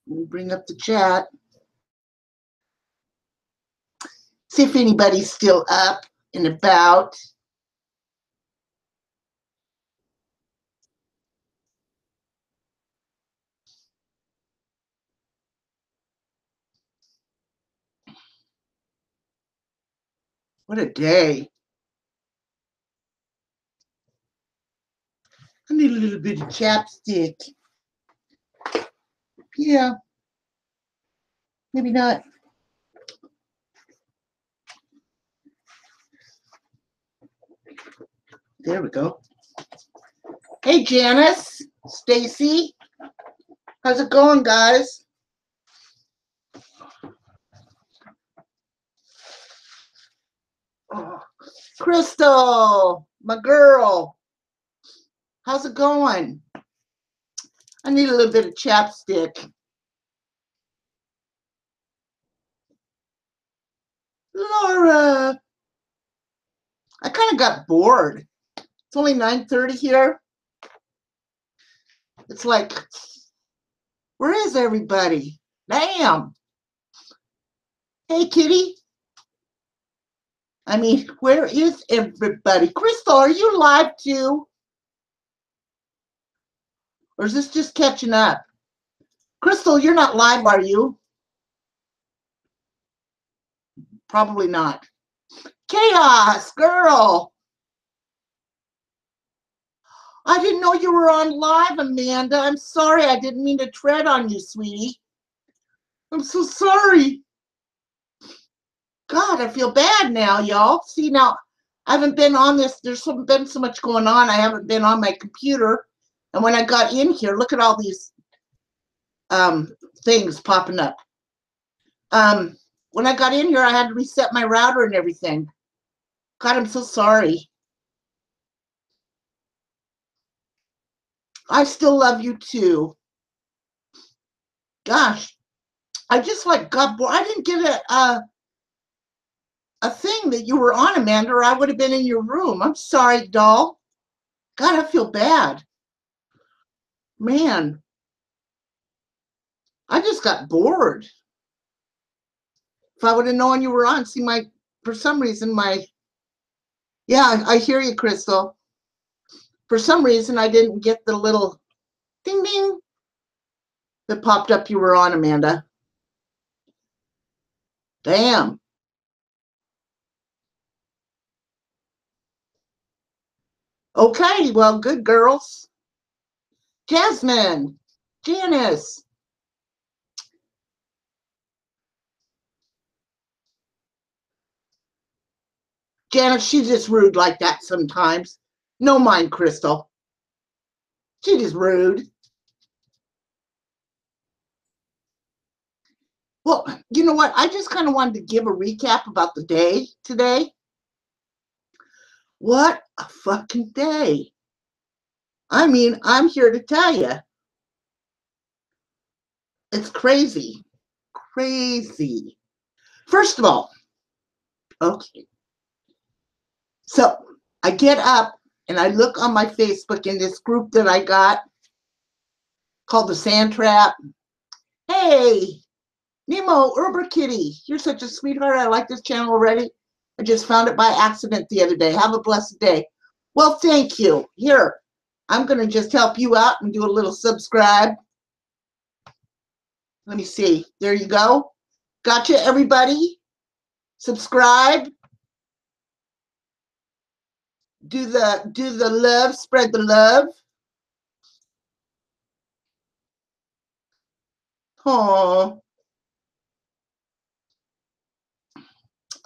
Let me bring up the chat. See if anybody's still up and about. What a day. I need a little bit of chapstick. Yeah. Maybe not. There we go. Hey, Janice, Stacy. How's it going, guys? Oh, Crystal, my girl. How's it going? I need a little bit of chapstick. Laura. I kind of got bored. It's only 9:30 here. It's like, where is everybody? Damn. Hey, Kitty. I mean, where is everybody? Crystal, are you live too? Or is this just catching up? Crystal, you're not live, are you? Probably not. Chaos, girl. I didn't know you were on live, Amanda. I'm sorry. I didn't mean to tread on you, sweetie. I'm so sorry. God, I feel bad now, y'all. See, now, I haven't been on this. There's been so much going on. I haven't been on my computer. And when I got in here, look at all these things popping up. When I got in here, I had to reset my router and everything. God, I'm so sorry. I still love you too. Gosh, I just like got bored. I didn't get a thing that you were on, Amanda, or I would have been in your room. I'm sorry, doll. God, I feel bad. Man, I just got bored. If I would have known you were on, see for some reason yeah, I hear you, Crystal. For some reason, I didn't get the little ding ding that popped up you were on, Amanda. Damn. Okay, well, good girls. Jasmine, Janice. Janice, she's just rude like that sometimes. No mind, Crystal. She just rude. Well, you know what? I just kind of wanted to give a recap about the day today. What a fucking day. I mean, I'm here to tell you. It's crazy. Crazy. First of all, okay. So I get up and I look on my Facebook in this group that I got called the Sand Trap. Hey, Nemo, Urber Kitty, you're such a sweetheart. I like this channel already. I just found it by accident the other day. Have a blessed day. Well, thank you. Here, I'm going to just help you out and do a little subscribe. Let me see. There you go. Gotcha, everybody. Subscribe. Do the love, spread the love. Oh.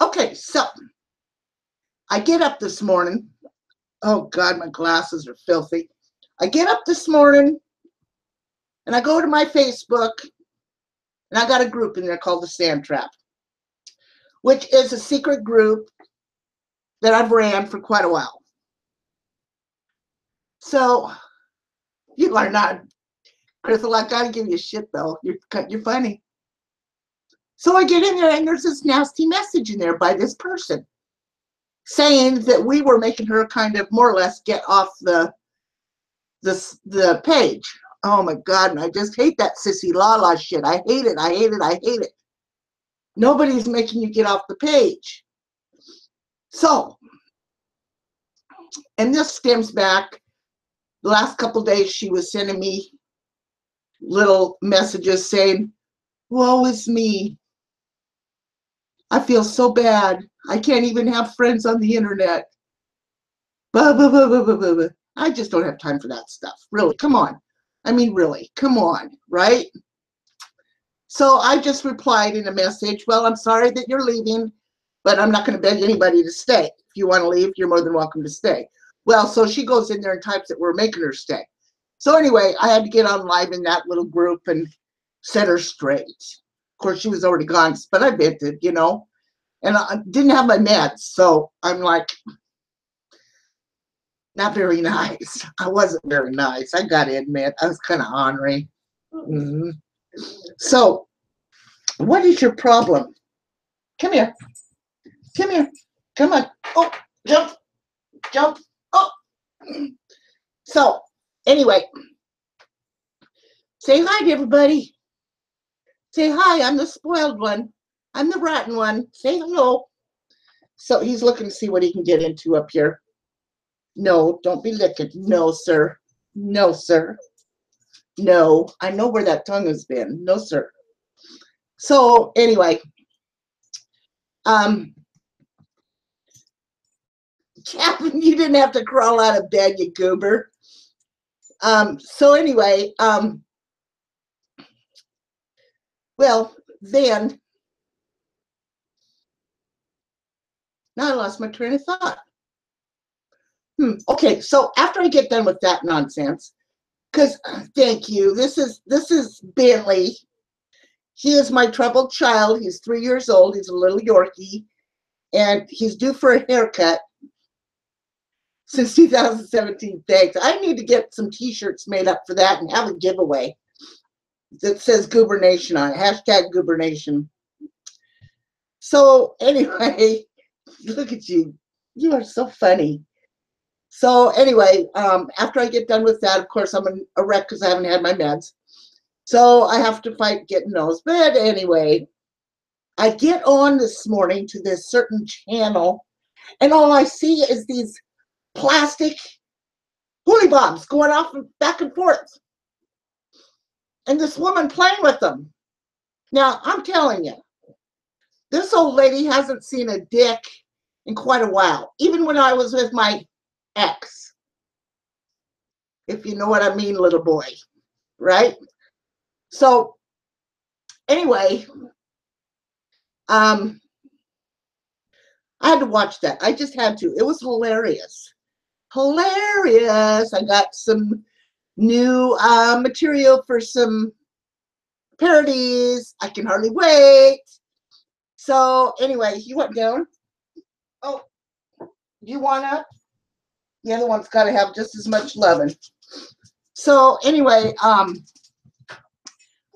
Okay, so I get up this morning. Oh God, my glasses are filthy. I get up this morning and I go to my Facebook and I got a group in there called the Sand Trap, which is a secret group that I've ran for quite a while. So you are not, Crystal, I gotta give you shit though. You're funny. So I get in there and there's this nasty message in there by this person saying that we were making her kind of more or less get off the page. Oh my God, and I just hate that sissy la shit. I hate it, I hate it, I hate it. Nobody's making you get off the page. So, and this stems back, the last couple days she was sending me little messages saying, woe is me. I feel so bad. I can't even have friends on the internet. Blah, blah, blah, blah, blah, blah, blah. I just don't have time for that stuff. Really, come on. I mean, really, come on, right? So I just replied in a message, well, I'm sorry that you're leaving, but I'm not going to beg anybody to stay. If you want to leave, you're more than welcome to stay. Well, so she goes in there and types that we're making her stay. So anyway, I had to get on live in that little group and set her straight. Of course, she was already gone, but I vented, you know, and I didn't have my meds. So I'm like, not very nice. I wasn't very nice. I got to admit, I was kind of ornery. Mm-hmm. So, what is your problem? Come here. Come here. Come on. Oh, jump. Jump. Oh. So, anyway, say hi to everybody. Say hi. I'm the spoiled one. I'm the rotten one. Say hello. So, he's looking to see what he can get into up here. No, don't be licking. No, sir. No, sir. No, I know where that tongue has been. No, sir. So, anyway, Captain, you didn't have to crawl out of bed, you goober. So anyway, well, then, now I lost my train of thought. Okay, so after I get done with that nonsense, because thank you, this is Bentley. He is my troubled child. He's 3 years old. He's a little Yorkie, and he's due for a haircut since 2017. Thanks. I need to get some t-shirts made up for that and have a giveaway that says Goobernation on it. Hashtag Goobernation. So anyway, look at you. You are so funny. So anyway, after I get done with that, of course, I'm a wreck because I haven't had my meds. So I have to fight getting those. But anyway, I get on this morning to this certain channel, and all I see is these plastic hooly bobs going off and back and forth. And this woman playing with them. Now, I'm telling you, this old lady hasn't seen a dick in quite a while, even when I was with my ex. If you know what I mean, little boy, right? So, anyway, I had to watch that. I just had to. It was hilarious. Hilarious. I got some new material for some parodies. I can hardly wait. So, anyway, he went down. Oh, you want up? The other one's got to have just as much loving. So, anyway,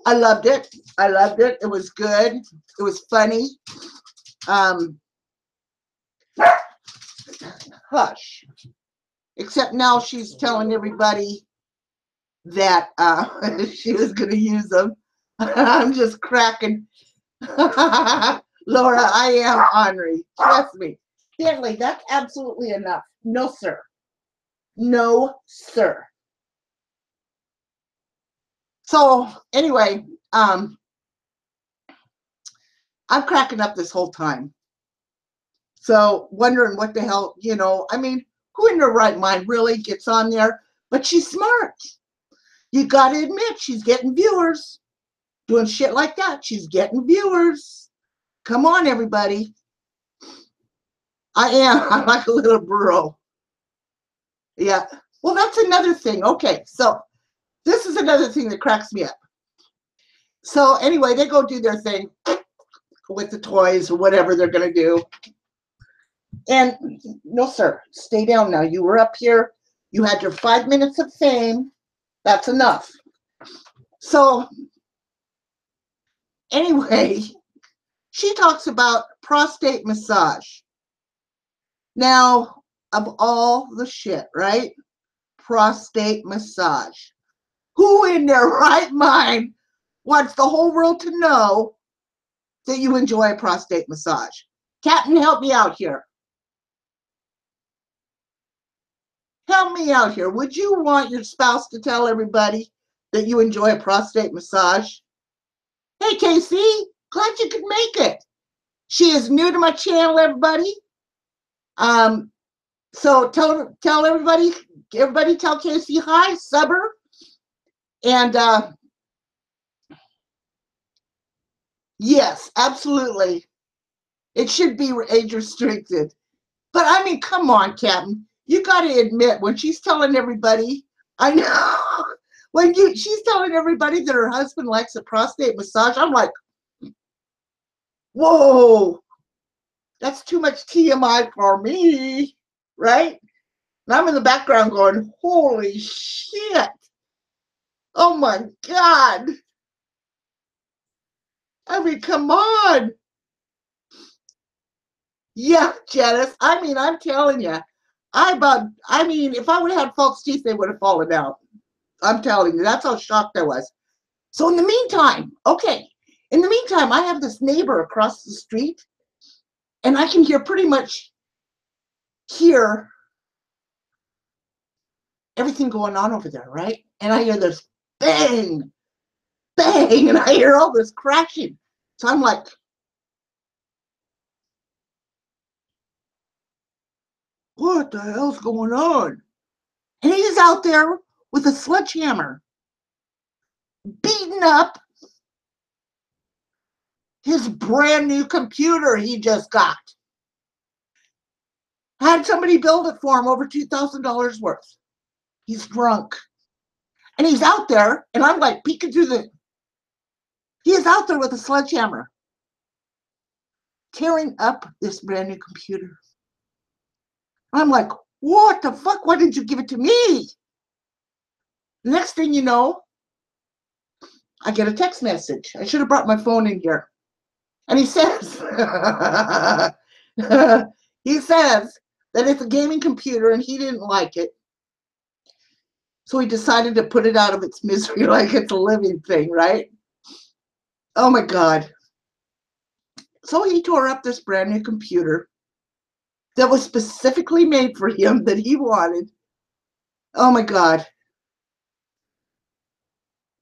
I loved it. I loved it. It was good. It was funny. Hush. Except now she's telling everybody that she was going to use them. I'm just cracking. Laura, I am ornery. Trust me. Bentley, that's absolutely enough. No, sir. No, sir. So, anyway, I'm cracking up this whole time. So, wondering what the hell, you know, I mean, who in their right mind really gets on there? But she's smart. You got to admit, she's getting viewers. Doing shit like that, she's getting viewers. Come on, everybody. I am. I'm like a little burro. Yeah. Well, that's another thing. Okay, so this is another thing that cracks me up. So anyway, they go do their thing with the toys or whatever they're going to do. And no, sir, stay down now. You were up here. You had your 5 minutes of fame. That's enough. So anyway, she talks about prostate massage. Now, of all the shit, right? Prostate massage. Who in their right mind wants the whole world to know that you enjoy a prostate massage? Captain, help me out here. Help me out here. Would you want your spouse to tell everybody that you enjoy a prostate massage? Hey, Casey, glad you could make it. She is new to my channel, everybody. So tell everybody tell Casey hi, sub her. And yes, absolutely. It should be age restricted. But I mean, come on, Captain. You got to admit, when she's telling everybody, I know, when she's telling everybody that her husband likes a prostate massage, I'm like, whoa, that's too much TMI for me, right? And I'm in the background going, holy shit. Oh my God. I mean, come on. Yeah, Janice. I mean, I'm telling you, if I would have had false teeth, they would have fallen out. I'm telling you, that's how shocked I was. So in the meantime, I have this neighbor across the street, and I can pretty much hear everything going on over there, right? And I hear this bang, bang, and I hear all this crashing. So I'm like, what the hell's going on? And he's out there with a sledgehammer, beating up his brand new computer he just got. Had somebody build it for him, over $2,000 worth. He's drunk. And he's out there, and I'm like peeking through he is out there with a sledgehammer, tearing up this brand new computer. I'm like, what the fuck? Why didn't you give it to me? The next thing you know, I get a text message. I should have brought my phone in here. And he says, he says that it's a gaming computer and he didn't like it. So he decided to put it out of its misery like it's a living thing, right? Oh my God. So he tore up this brand new computer that was specifically made for him, that he wanted. Oh my God.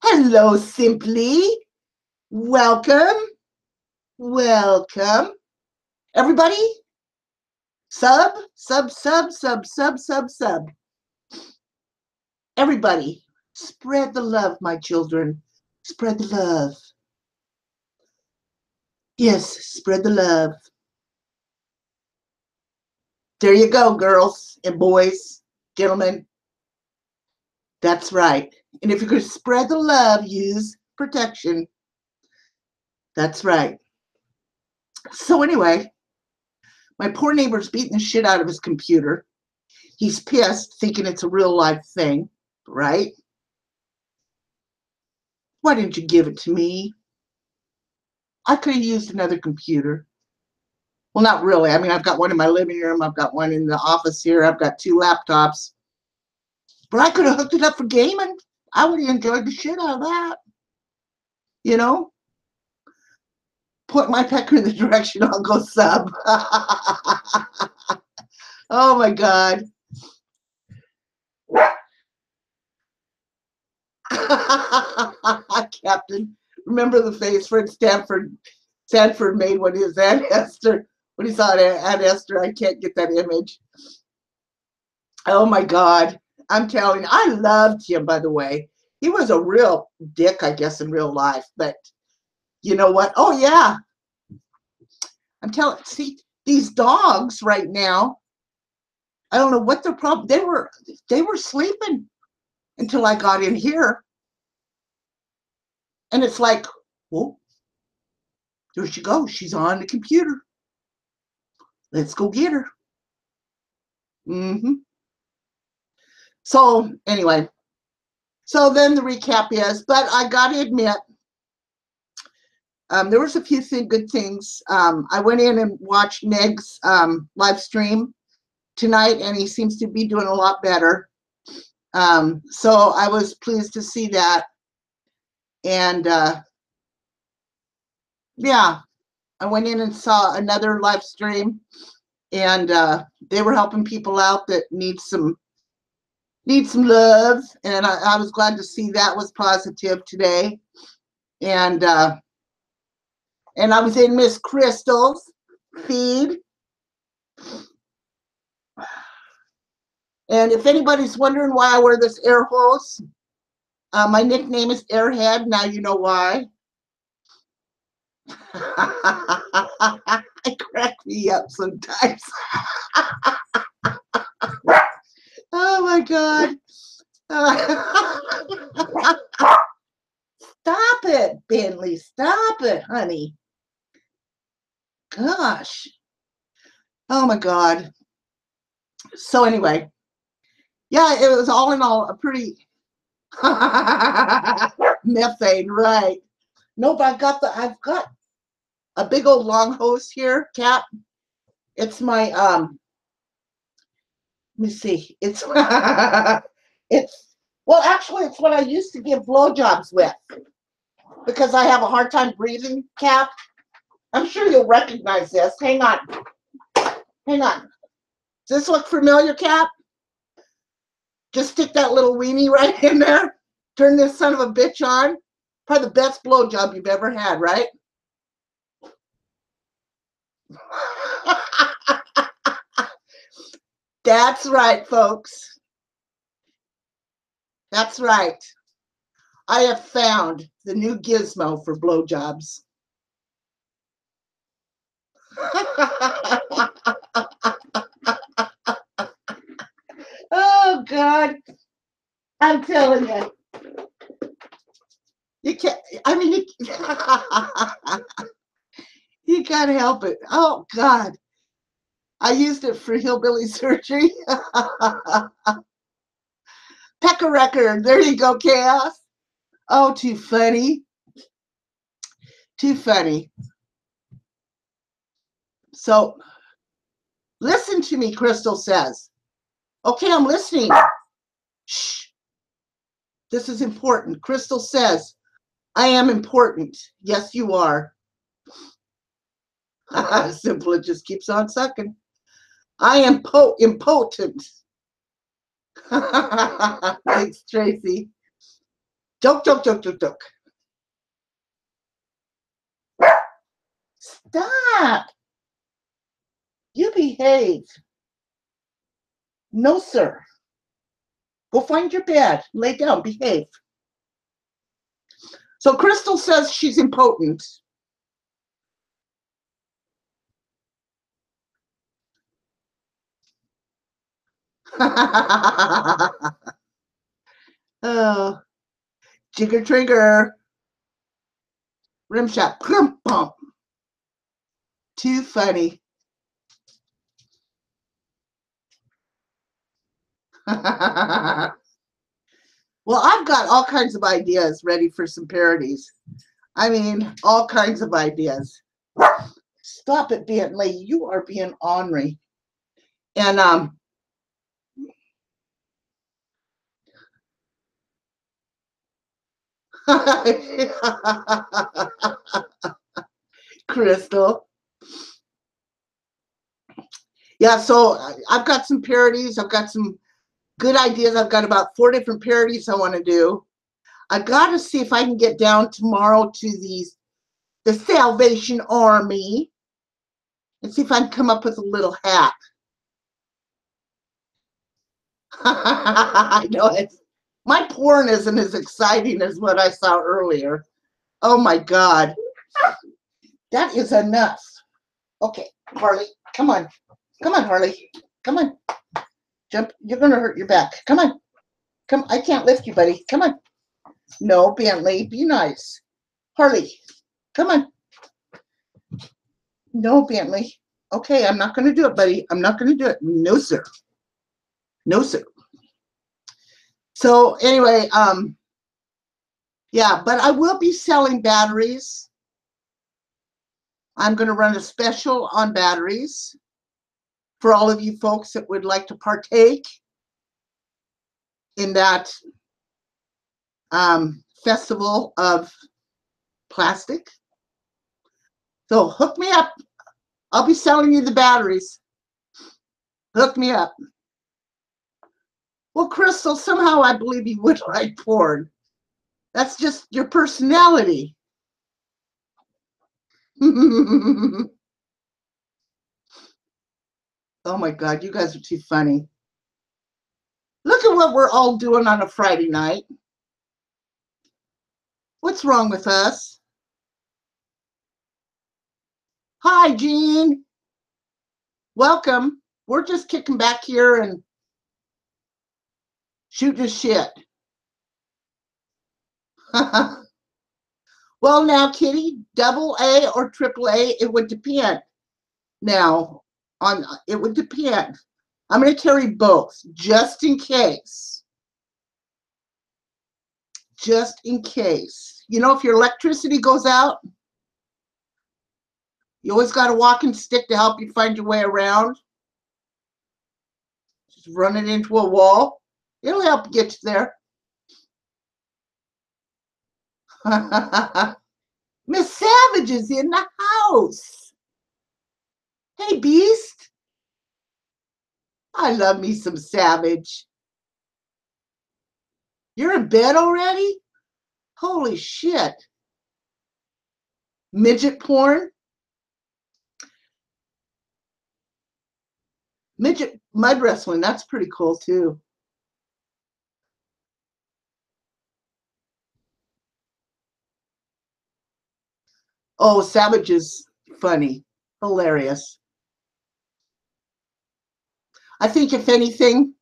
Hello, Simply. Welcome. Welcome. Everybody, sub. Everybody, spread the love, my children. Spread the love. Yes, spread the love. There you go, girls and boys, gentlemen. That's right. And if you're going to spread the love, use protection. That's right. So anyway, my poor neighbor's beating the shit out of his computer. He's pissed, thinking it's a real life thing, right? Why didn't you give it to me? I could have used another computer. Well, not really. I mean, I've got one in my living room. I've got one in the office here. I've got 2 laptops. But I could have hooked it up for gaming. I would have enjoyed the shit out of that. You know? Point my pecker in the direction, I'll go sub. Oh my God. Captain, remember the face Fred Sanford made when his Aunt Esther, when he saw Aunt Esther. I can't get that image. Oh my God. I'm telling you, I loved him, by the way. He was a real dick, I guess, in real life. But you know what? Oh, yeah. I'm telling you, see, these dogs right now, I don't know what their problem. They were sleeping until I got in here. And it's like, well, there she goes. She's on the computer. Let's go get her. So anyway, so then the recap is, but I got to admit, there was a few good things. I went in and watched Neg's live stream tonight, and he seems to be doing a lot better. So I was pleased to see that. And yeah, I went in and saw another live stream, and they were helping people out that need some love, and I was glad to see that was positive today. And I was in Miss Crystal's feed. And if anybody's wondering why I wear this air hose, my nickname is Airhead. Now you know why. It cracked me up sometimes. Oh my God. Stop it, Bentley. Stop it, honey. Gosh. Oh my God. So anyway, yeah, it was all in all a pretty methane, right? Nope, I've got a big old long hose here, Cap. It's my let me see. It's it's well, actually, it's what I used to give blowjobs with because I have a hard time breathing, Cap. I'm sure you'll recognize this. Hang on. Hang on. Does this look familiar, Cap? Just stick that little weenie right in there. Turn this son of a bitch on. Probably the best blowjob you've ever had, right? That's right, folks. That's right. I have found the new gizmo for blowjobs. Oh, God. I'm telling you. You can't, I mean, you can't help it. Oh, God. I used it for hillbilly surgery. Pecker record. There you go, Chaos. Oh, too funny. Too funny. So, listen to me, Crystal says. Okay, I'm listening. Shh. This is important. Crystal says, I am important. Yes, you are. Simple, it just keeps on sucking. I am impotent. Thanks, Tracy. Joke, joke, joke, joke, joke. Stop. You behave. No, sir. Go find your bed. Lay down. Behave. So Crystal says she's impotent. Oh, jigger trigger. Rim shot. Plump, bump. Too funny. Well, I've got all kinds of ideas ready for some parodies. I mean, all kinds of ideas. Stop it, Bentley. You are being ornery. And Crystal. Yeah, so I've got some parodies. I've got some good ideas. I've got about 4 different parodies I want to do. I got to see if I can get down tomorrow to the Salvation Army and see if I can come up with a little hat. I know it. My porn isn't as exciting as what I saw earlier. Oh my God. That is enough. Okay, Harley, come on. Come on, Harley. Come on. Jump. You're going to hurt your back. Come on. Come. I can't lift you, buddy. Come on. No, Bentley, be nice. Harley, come on. No, Bentley. Okay, I'm not going to do it, buddy. I'm not going to do it. No, sir. No, sir. So anyway, yeah, but I will be selling batteries. I'm going to run a special on batteries for all of you folks that would like to partake. in that festival of plastic. So hook me up. I'll be selling you the batteries. Hook me up. Well, Crystal, somehow I believe you would like porn. That's just your personality. Oh my God, you guys are too funny. Look at what we're all doing on a Friday night. What's wrong with us? Hi, Jean. Welcome. We're just kicking back here and shooting the shit. Well, now, Kitty, double A or triple A, it would depend. Now, it would depend. I'm going to carry both, just in case. Just in case. You know, if your electricity goes out, you always got a walking stick to help you find your way around. Just run it into a wall. It'll help you get you there. Miss Savage is in the house. Hey, Beast. I love me some Savage. You're in bed already? Holy shit. Midget porn? Midget mud wrestling, that's pretty cool too. Oh, Savage is funny, hilarious. I think if anything,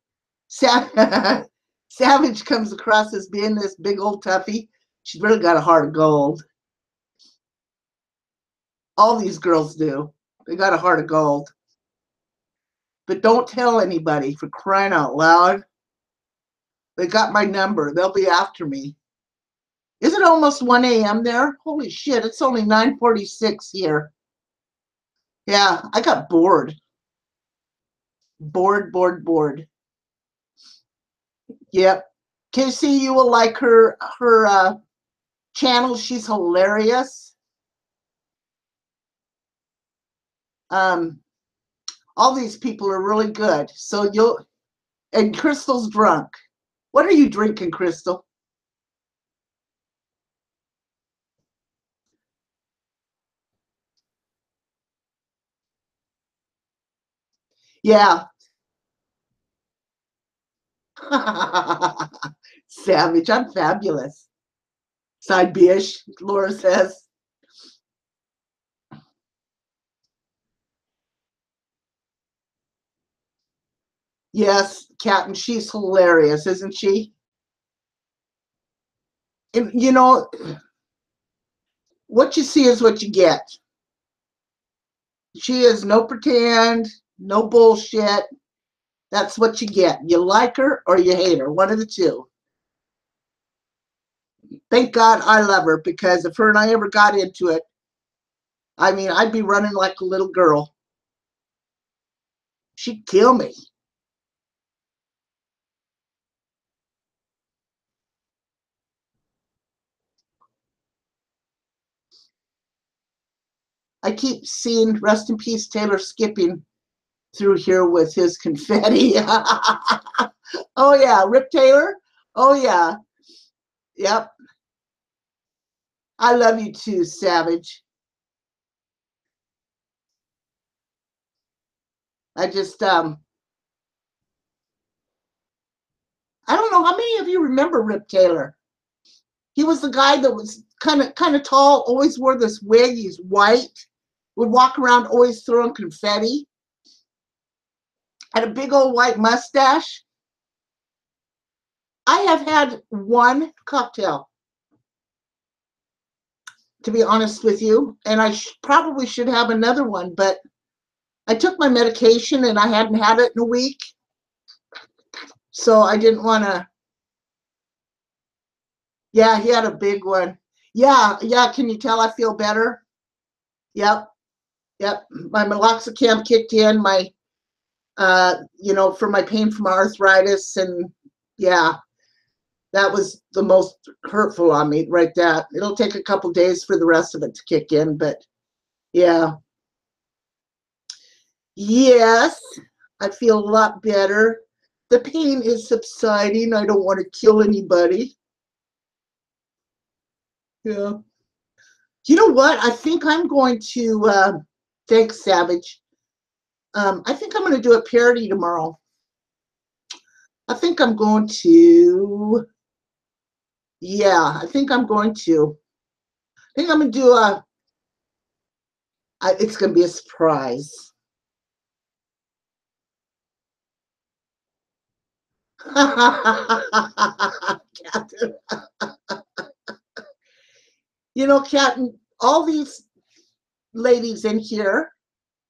Savage comes across as being this big old toughie. She's really got a heart of gold. All these girls do. They got a heart of gold. But don't tell anybody, for crying out loud. They got my number. They'll be after me. Is it almost 1 a.m. there? Holy shit, it's only 9:46 here. Yeah, I got bored. Bored. Yep. Casey, you will like her channel. She's hilarious. All these people are really good. So and Crystal's drunk. What are you drinking, Crystal? Yeah. Savage, I'm fabulous. Side bish, Laura says. Yes, Captain, she's hilarious, isn't she? And you know, what you see is what you get. She is no pretend, no bullshit. That's what you get. You like her or you hate her, one of the two. Thank God I love her, because if her and I ever got into it, I mean, I'd be running like a little girl. She'd kill me. I keep seeing rest in peace Taylor skipping through here with his confetti. Oh yeah, Rip Taylor. Oh yeah. Yep. I love you too, Savage. I just I don't know how many of you remember Rip Taylor. He was the guy that was kind of tall, always wore this wig. He's white, would walk around always throwing confetti, had a big old white mustache. I have had one cocktail, to be honest with you, and I probably should have another one, but I took my medication and I hadn't had it in a week, so I didn't want to. Yeah, he had a big one. Yeah, can you tell I feel better? Yep. My meloxicam kicked in, my for my pain from arthritis, and Yeah, that was the most hurtful on me, right? That it'll take a couple days for the rest of it to kick in, but yeah. Yes, I feel a lot better. The pain is subsiding. I don't want to kill anybody. Yeah. You know what? I think I'm going to, thanks, Savage. I think I'm going to do a parody tomorrow. I think I'm going to, yeah, I think I'm going to. I think I'm going to do it's going to be a surprise. Captain. You know, Captain, all these ladies in here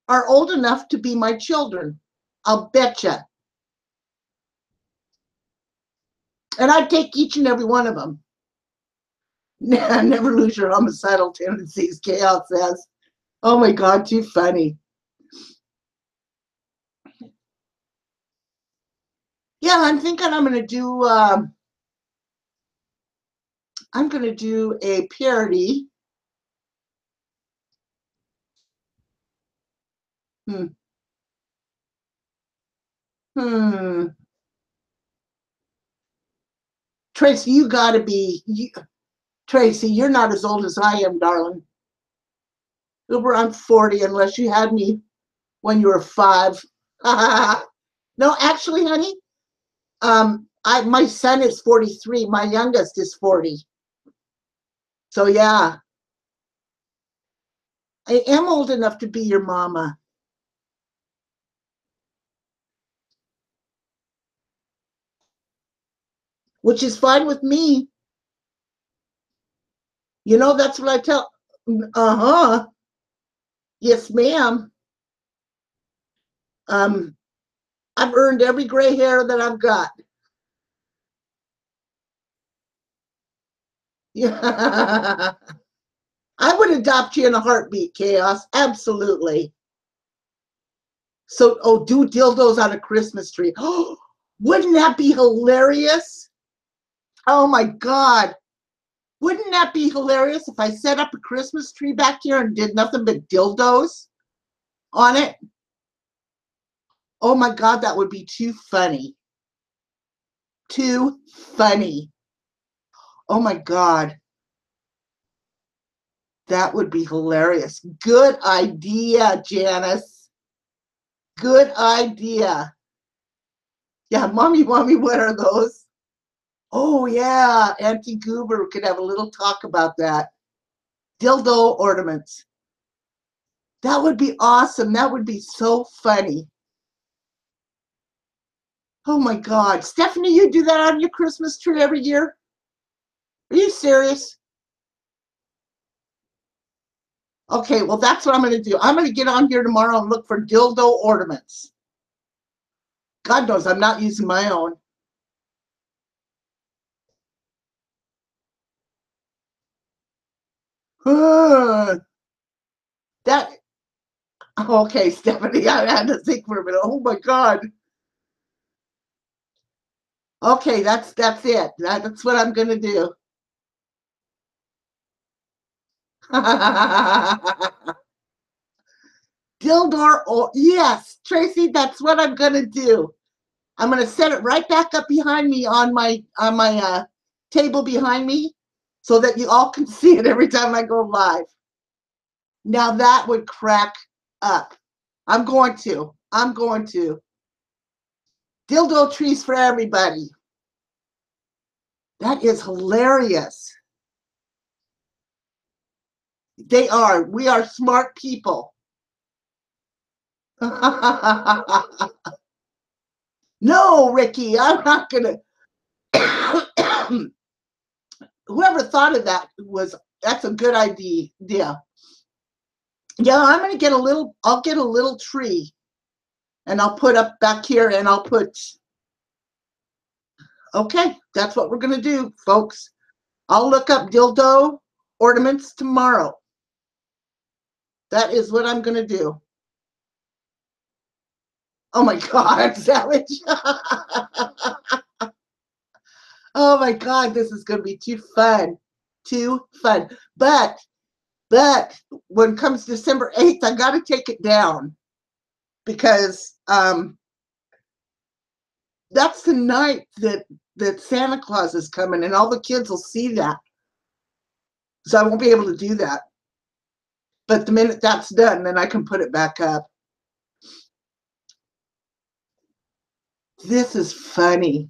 are old enough to be my children. I'll betcha. And I'd take each and every one of them. Never lose your homicidal tendencies, Chaos says. Oh my God, too funny. Yeah, I'm thinking I'm going to do, I'm going to do a parody. Hmm. Hmm. Tracy, you got to be, Tracy, you're not as old as I am, darling. Uber, I'm 40 unless you had me when you were 5. No, actually, honey, my son is 43. My youngest is 40. So yeah, I am old enough to be your mama. Which is fine with me. You know, that's what I tell. Uh-huh. Yes, ma'am. Um, I've earned every gray hair that I've got. Yeah. I would adopt you in a heartbeat, Chaos. Absolutely. So, oh, do dildos on a Christmas tree. Oh, wouldn't that be hilarious? Oh my God. Wouldn't that be hilarious if I set up a Christmas tree back here and did nothing but dildos on it? Oh my God, that would be too funny. Too funny. Oh my God. That would be hilarious. Good idea, Janice. Good idea. Yeah, mommy, what are those? Oh yeah, Auntie Goober could have a little talk about that. Dildo ornaments. That would be awesome. That would be so funny. Oh my God. Stephanie, you do that on your Christmas tree every year? Are you serious? Okay, well, that's what I'm going to do. I'm going to get on here tomorrow and look for dildo ornaments. God knows I'm not using my own. That, okay, Stephanie, I had to think for a minute. Oh my God. Okay, that's it. That's what I'm going to do. Dildor, oh, yes, Tracy, that's what I'm going to do. I'm going to set it right back up behind me on my table behind me so that you all can see it every time I go live. Now that would crack up. I'm going to. Dildo trees for everybody. That is hilarious. They are. We are smart people. No, Ricky, I'm not going to. Whoever thought of that that's a good idea. Yeah, I'm going to get I'll get a little tree and I'll put up back here and I'll put, okay, that's what we're going to do, folks. I'll look up dildo ornaments tomorrow. That is what I'm going to do. Oh my God, Savage. Oh my God, this is going to be too fun. Too fun. But when it comes December 8th, I got to take it down because that's the night that Santa Claus is coming and all the kids will see that. So I won't be able to do that. But the minute that's done, then I can put it back up. This is funny.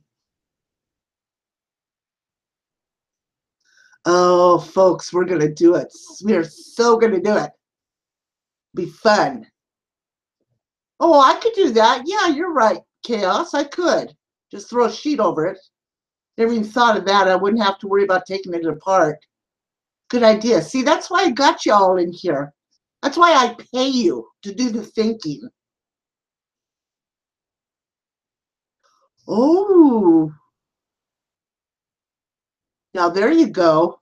Oh, folks, we're going to do it. We're so going to do it. Be fun. Oh, I could do that. Yeah, you're right, Chaos. I could. Just throw a sheet over it. Never even thought of that. I wouldn't have to worry about taking it apart. Good idea. See, that's why I got you all in here. That's why I pay you to do the thinking. Oh, now there you go.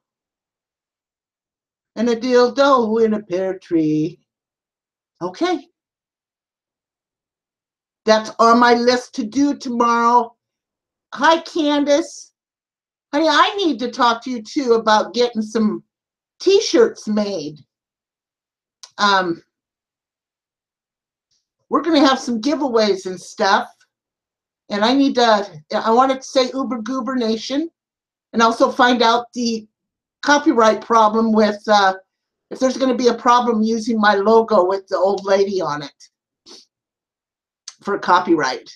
And a dildo in a pear tree. Okay. That's on my list to do tomorrow. Hi, Candace. Honey, I need to talk to you too about getting some t-shirts made. We're going to have some giveaways and stuff. And I wanted to say Uber Goober Nation and also find out the copyright problem with, if there's going to be a problem using my logo with the old lady on it for copyright.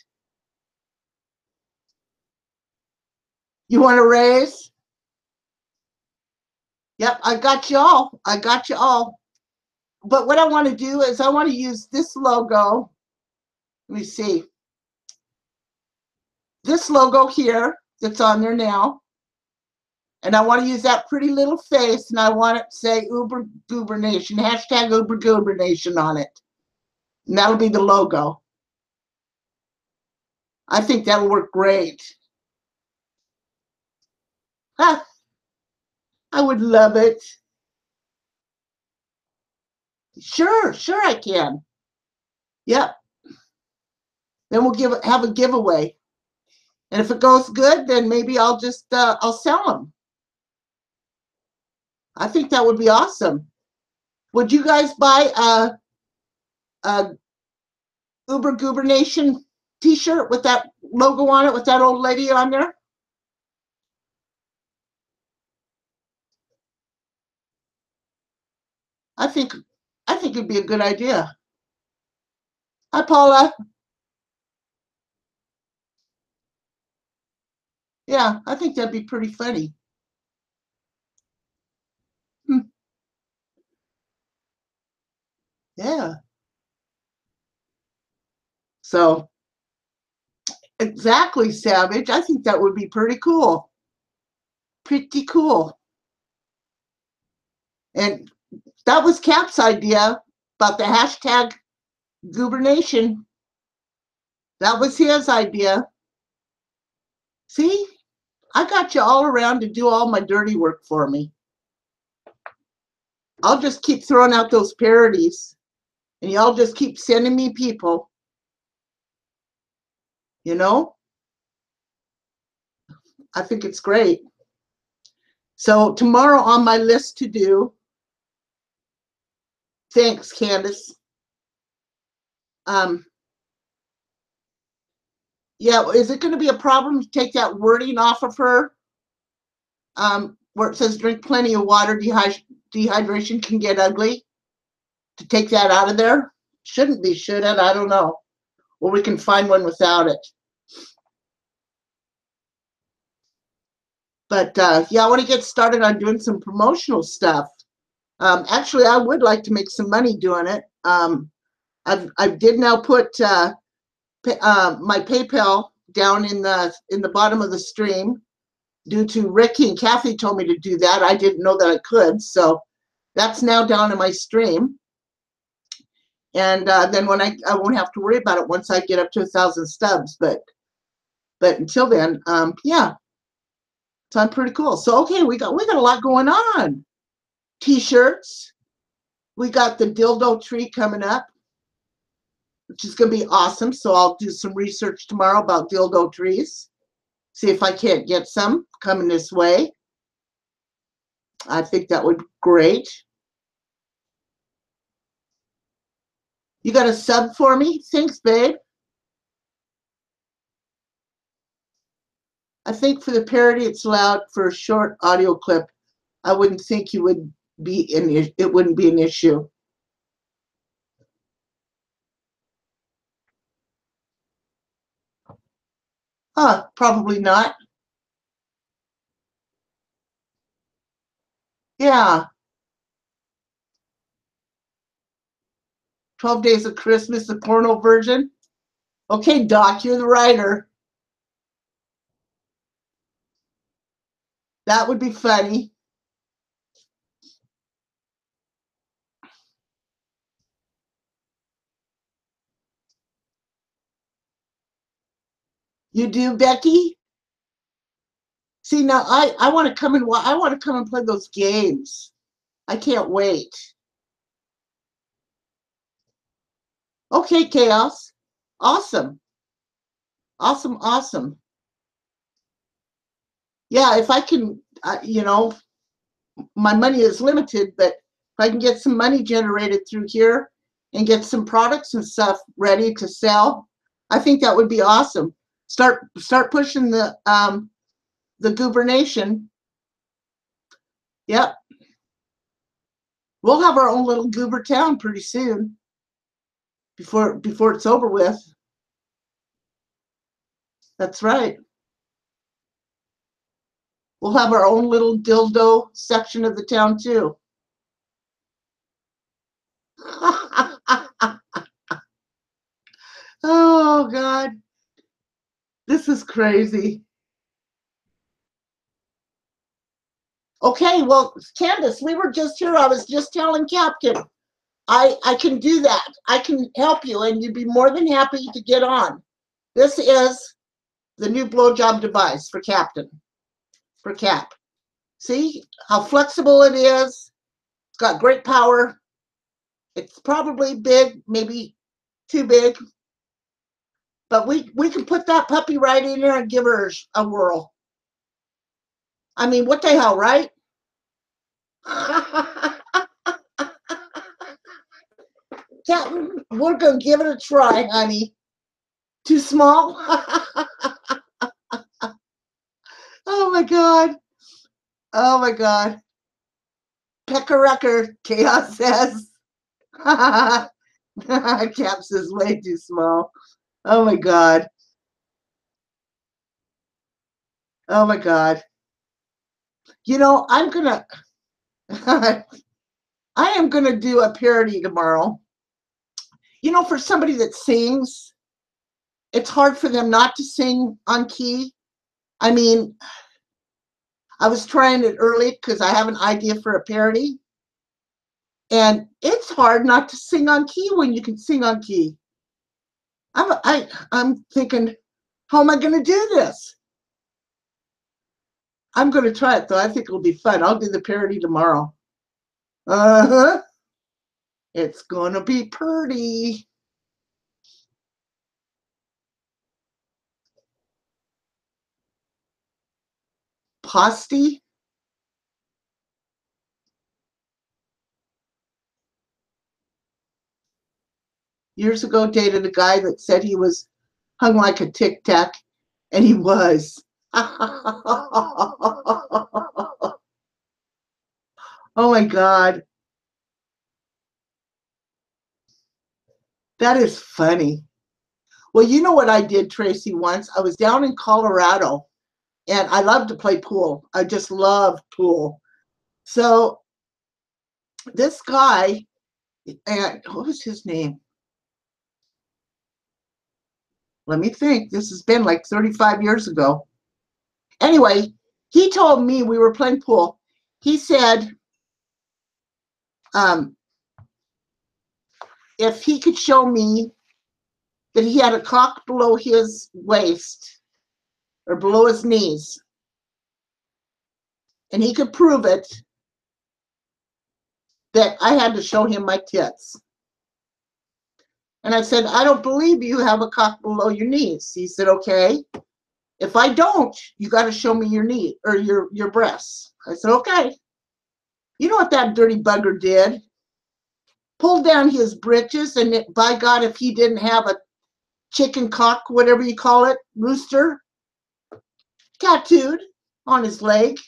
You want to raise? Yep, I got you all. I got you all. But what I want to do is I want to use this logo. Let me see. This logo here that's on there now. And I want to use that pretty little face, and I want it to say Uber Goober Nation, hashtag Uber Goober Nation on it. And that'll be the logo. I think that'll work great. Ah, I would love it. Sure I can. Yep. Then we'll have a giveaway. And if it goes good, then maybe I'll just I'll sell them. I think that would be awesome. Would you guys buy a Uber Goober Nation t-shirt with that logo on it, with that old lady on there? I think it'd be a good idea. Hi, Paula. Yeah, I think that'd be pretty funny. Yeah. So exactly, Savage. I think that would be pretty cool. Pretty cool. And that was Cap's idea about the hashtag Goobernation. That was his idea. See, I got you all around to do all my dirty work for me. I'll just keep throwing out those parodies, and y'all just keep sending me people. You know, I think it's great. So tomorrow on my list to do, thanks, Candace. Yeah, is it going to be a problem to take that wording off of her? Where it says drink plenty of water, dehydration can get ugly. To take that out of there? Shouldn't be, should it? I don't know. Or we can find one without it. But yeah, I want to get started on doing some promotional stuff. Actually, I would like to make some money doing it. I did now put my PayPal down in the bottom of the stream due to Ricky and Kathy told me to do that. I didn't know that I could, so that's now down in my stream. And then when I won't have to worry about it once I get up to 1,000 stubs. But until then, yeah. So I'm pretty cool. So okay, we got a lot going on. T-shirts. We got the dildo tree coming up, which is going to be awesome. So I'll do some research tomorrow about dildo trees. See if I can't get some coming this way. I think that would be great. You got a sub for me? Thanks, babe. I think for the parody, it's allowed for a short audio clip. I wouldn't think you would be it wouldn't be an issue. Huh, probably not. Yeah. 12 Days of Christmas, the porno version. Okay, Doc, you're the writer. That would be funny. You do, Becky? See, now I want to come and play those games. I can't wait. Okay, Chaos. Awesome. Awesome, awesome. Yeah, if I can, you know, my money is limited, but if I can get some money generated through here and get some products and stuff ready to sell, I think that would be awesome. Start pushing the Goobernation. Yep. We'll have our own little Goober town pretty soon. Before it's over with. That's right. We'll have our own little dildo section of the town too. Oh God. This is crazy. Okay, well, Candace, we were just here. I was just telling Captain, I can do that. I can help you, and you'd be more than happy to get on. This is the new blowjob device for Captain, for Cap. See how flexible it is? It's got great power. It's probably big, maybe too big. But we can put that puppy right in there and give her a whirl. I mean, what the hell, right? Captain, we're going to give it a try, honey. Too small? Oh, my God. Oh, my God. Pecker-recker, Chaos says. Cap says way too small. Oh, my God. Oh, my God. You know, I am going to do a parody tomorrow. You know, for somebody that sings, it's hard for them not to sing on key. I mean, I was trying it early because I have an idea for a parody. And it's hard not to sing on key when you can sing on key. I'm thinking, how am I going to do this? I'm going to try it, though. I think it'll be fun. I'll do the parody tomorrow. Uh-huh. It's going to be pretty. Posty? Years ago, dated a guy that said he was hung like a tic tac, and he was. Oh my God. That is funny. Well, you know what I did, Tracy, once? I was down in Colorado, and I love to play pool. I just love pool. So this guy, and what was his name? Let me think. This has been like 35 years ago. Anyway, he told me, we were playing pool. He said, if he could show me that he had a cock below his waist or below his knees, and he could prove it, that I had to show him my tits. And I said, I don't believe you have a cock below your knees. He said, okay. If I don't, you got to show me your knee or your breasts. I said, okay. You know what that dirty bugger did? Pulled down his britches, and by God, if he didn't have a chicken cock, whatever you call it, rooster, tattooed on his leg.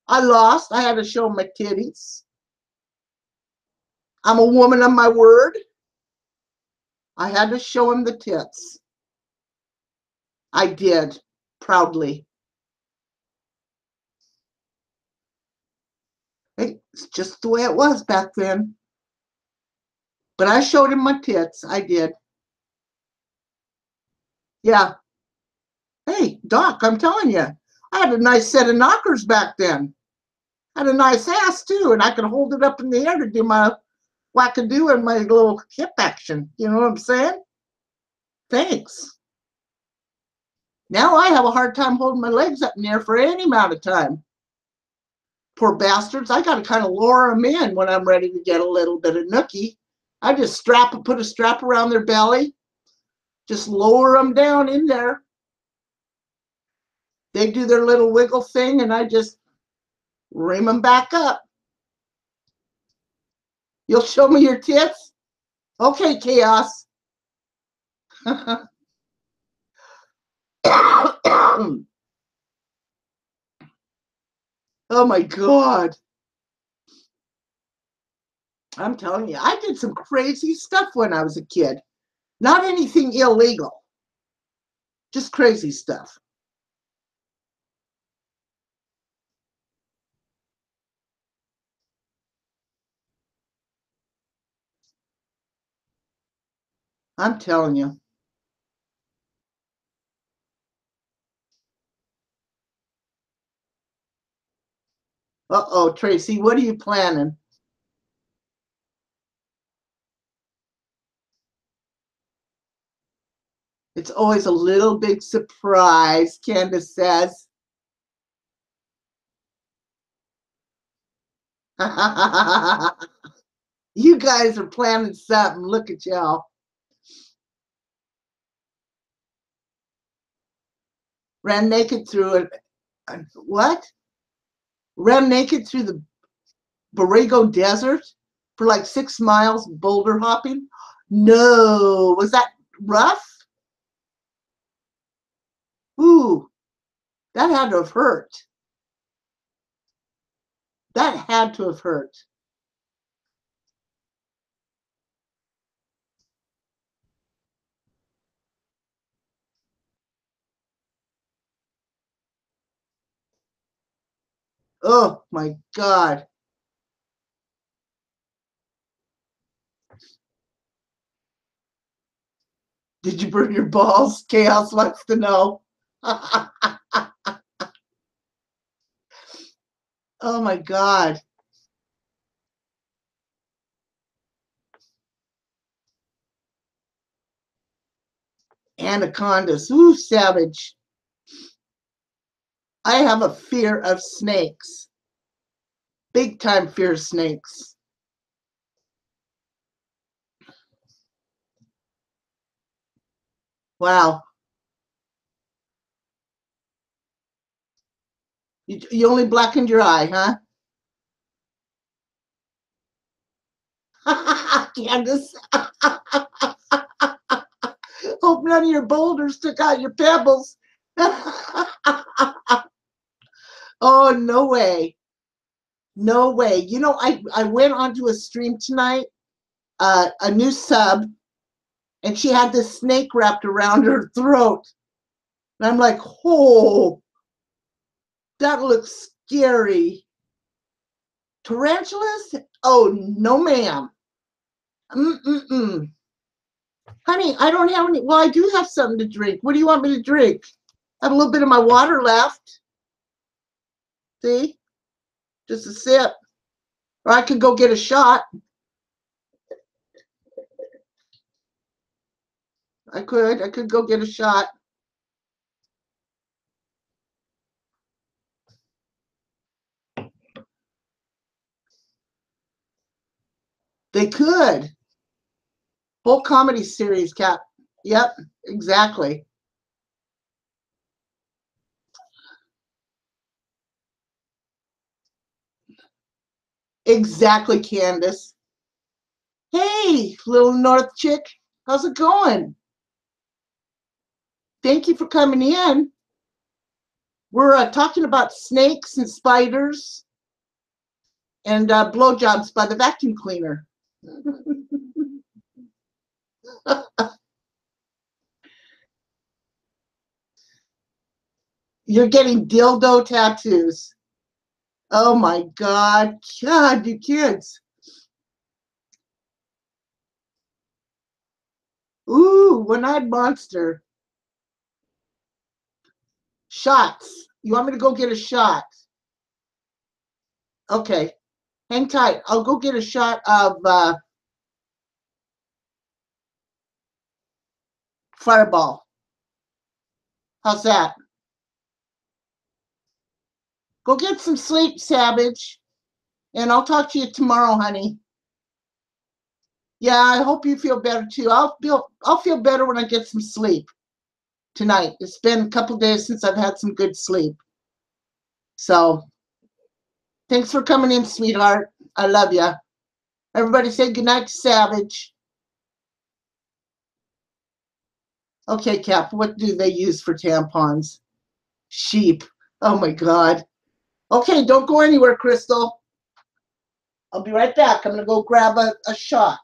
I lost. I had to show my titties. I'm a woman of my word. I had to show him the tits. I did, proudly. It's just the way it was back then. But I showed him my tits. I did. Yeah. Hey, Doc, I'm telling you, I had a nice set of knockers back then. I had a nice ass, too, and I could hold it up in the air to do my wackadoo and my little hip action. You know what I'm saying? Thanks. Now I have a hard time holding my legs up in the air for any amount of time. Poor bastards. I got to kind of lower them in when I'm ready to get a little bit of nookie. I just put a strap around their belly, just lower them down in there. They do their little wiggle thing, and I just ream them back up. You'll show me your tits? Okay, Chaos. Oh my God. I'm telling you, I did some crazy stuff when I was a kid. Not anything illegal, just crazy stuff. I'm telling you. Uh-oh, Tracy, what are you planning? It's always a little big surprise, Candace says. You guys are planning something. Look at y'all. Ran naked through it. What? Ran naked through the Borrego Desert for like 6 miles boulder hopping? No. Was that rough? Ooh, that had to have hurt. That had to have hurt. Oh my God. Did you burn your balls? Chaos wants to know. Oh my God. Anacondas. Ooh, savage. I have a fear of snakes. Big time fear of snakes. Wow. You only blackened your eye, huh? Candace. Hope none of your boulders took out your pebbles. Oh, no way. No way. You know, I went onto a stream tonight, a new sub, and she had this snake wrapped around her throat. And I'm like, oh, that looks scary. Tarantulas? Oh, no, ma'am. Mm-mm-mm. Honey, I don't have any. Well, I do have something to drink. What do you want me to drink? I have a little bit of my water left. See? Just a sip. Or I could go get a shot. I could go get a shot. They could. Whole comedy series, Cap. Yep, exactly. Exactly, Candace. Hey, little North chick, how's it going? Thank you for coming in. We're talking about snakes and spiders and blowjobs by the vacuum cleaner. You're getting dildo tattoos. Oh my God. God, you kids. Ooh, one-eyed monster. Shots. You want me to go get a shot? Okay. Hang tight. I'll go get a shot of Fireball. How's that? Go get some sleep, Savage. And I'll talk to you tomorrow, honey. Yeah, I hope you feel better too. I'll feel better when I get some sleep tonight. It's been a couple days since I've had some good sleep. So, thanks for coming in, sweetheart. I love you. Everybody say goodnight to Savage. Okay, Cap, what do they use for tampons? Sheep. Oh my God. Okay, don't go anywhere, Crystal. I'll be right back. I'm going to go grab a shot.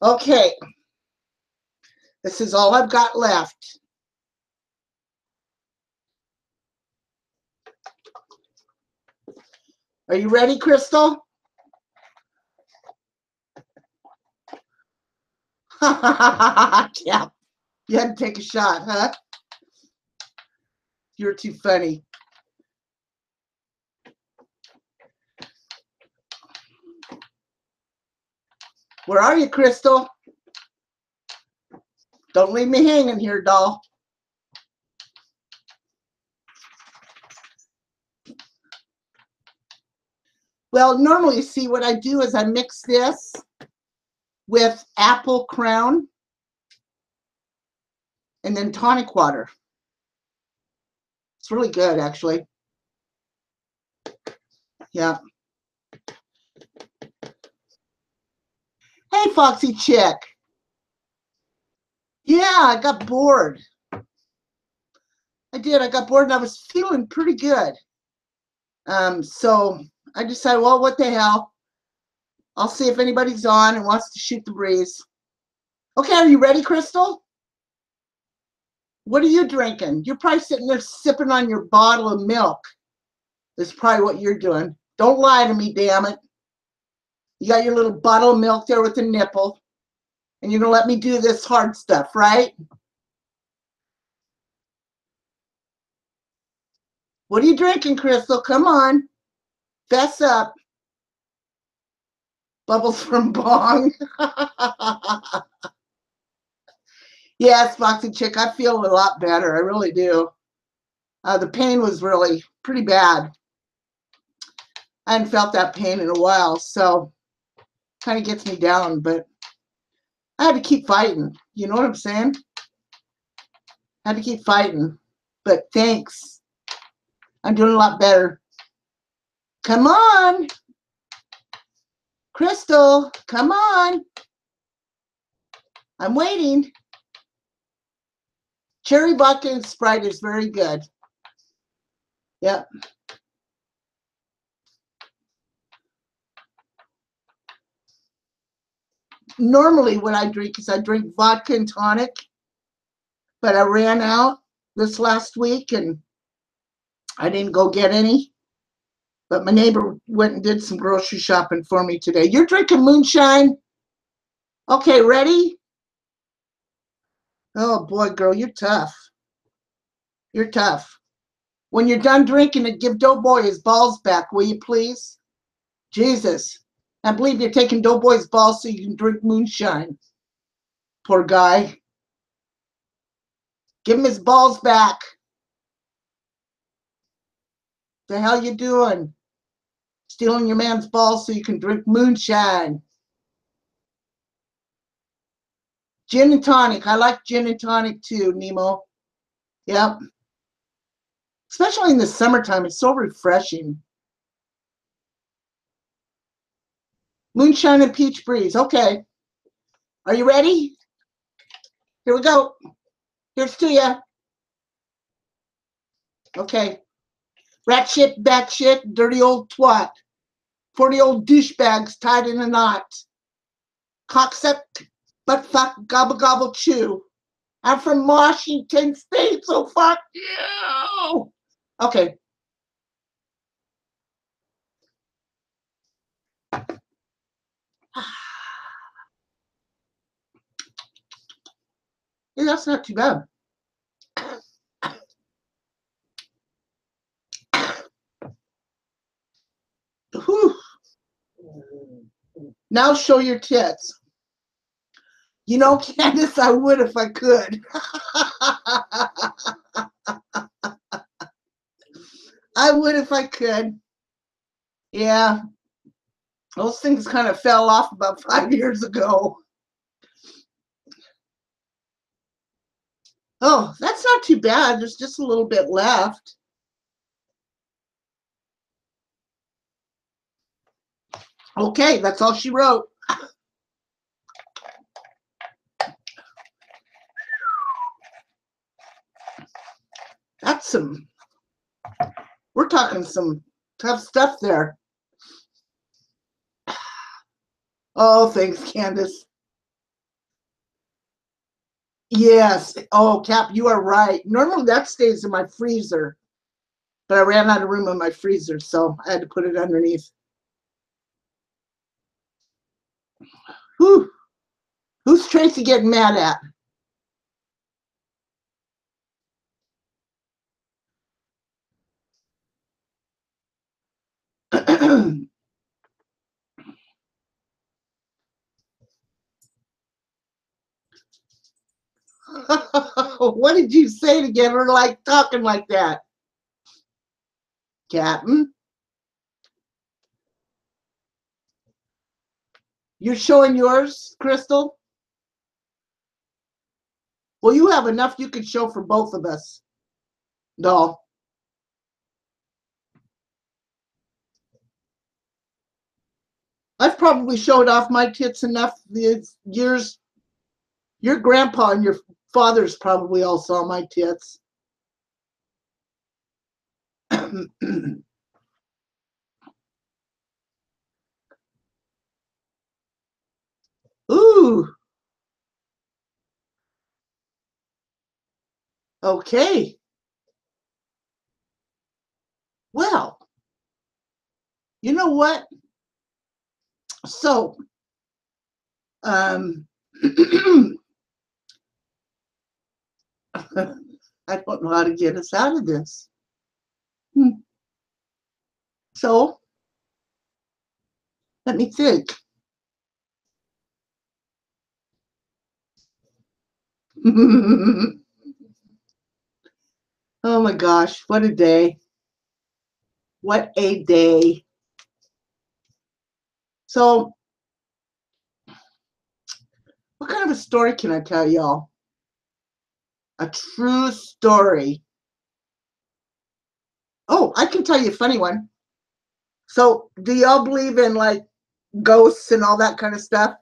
Okay. This is all I've got left. Are you ready, Crystal? Yeah. You had to take a shot, huh? You're too funny. Where are you, Crystal? Don't leave me hanging here, doll. Well, normally, see, what I do is I mix this with apple crown and then tonic water. It's really good, actually. Yeah. Hey, Foxy Chick. Yeah, I got bored. I did. I got bored and I was feeling pretty good. So I decided, well, what the hell? I'll see if anybody's on and wants to shoot the breeze. Okay, are you ready, Crystal? What are you drinking? You're probably sitting there sipping on your bottle of milk. That's probably what you're doing. Don't lie to me, damn it. You got your little bottle of milk there with the nipple, and you're going to let me do this hard stuff, right? What are you drinking, Crystal? Come on. Fess up. Bubbles from Bong. Yes, Foxy Chick, I feel a lot better. I really do. The pain was really pretty bad. I hadn't felt that pain in a while, so kind of gets me down, but I had to keep fighting. You know what I'm saying? I had to keep fighting. But thanks. I'm doing a lot better. Come on. Crystal, come on. I'm waiting. Cherry vodka and Sprite is very good. Yep. Normally what I drink is I drink vodka and tonic, but I ran out this last week and I didn't go get any. But my neighbor went and did some grocery shopping for me today. You're drinking moonshine? Okay, ready? Oh boy, girl, you're tough. You're tough. When you're done drinking it, give Doughboy his balls back, will you please? Jesus. I believe you're taking Doughboy's balls so you can drink moonshine. Poor guy. Give him his balls back. The hell you doing? Stealing your man's balls so you can drink moonshine. Gin and tonic. I like gin and tonic too, Nemo. Yep. Especially in the summertime. It's so refreshing. Moonshine and peach breeze. Okay. Are you ready? Here we go. Here's to ya. Okay. Rat shit, bat shit, dirty old twat. 40 old douchebags tied in a knot. Cocksuck, butt fuck, gobble gobble chew. I'm from Washington State, so fuck you. Okay. Yeah, that's not too bad. Whew. Now show your tits. You know, Candace, I would if I could. I would if I could. Yeah. Those things kind of fell off about 5 years ago. Oh, that's not too bad. There's just a little bit left. Okay, that's all she wrote. That's some, we're talking some tough stuff there. Oh, thanks, Candace. Yes. Oh, Cap, you are right. Normally that stays in my freezer, but I ran out of room in my freezer, so I had to put it underneath. Whew. Who's Tracy getting mad at? What did you say to get her like talking like that? Captain? You're showing yours, Crystal? Well, you have enough you could show for both of us. No. I've probably showed off my tits enough these years. Your grandpa and your father's probably all saw my tits. Ooh. Okay. Well, you know what? So, I don't know how to get us out of this. So, let me think. Oh my gosh, what a day. What a day. So, what kind of a story can I tell y'all? A true story. Oh, I can tell you a funny one. So, do y'all believe in like ghosts and all that kind of stuff?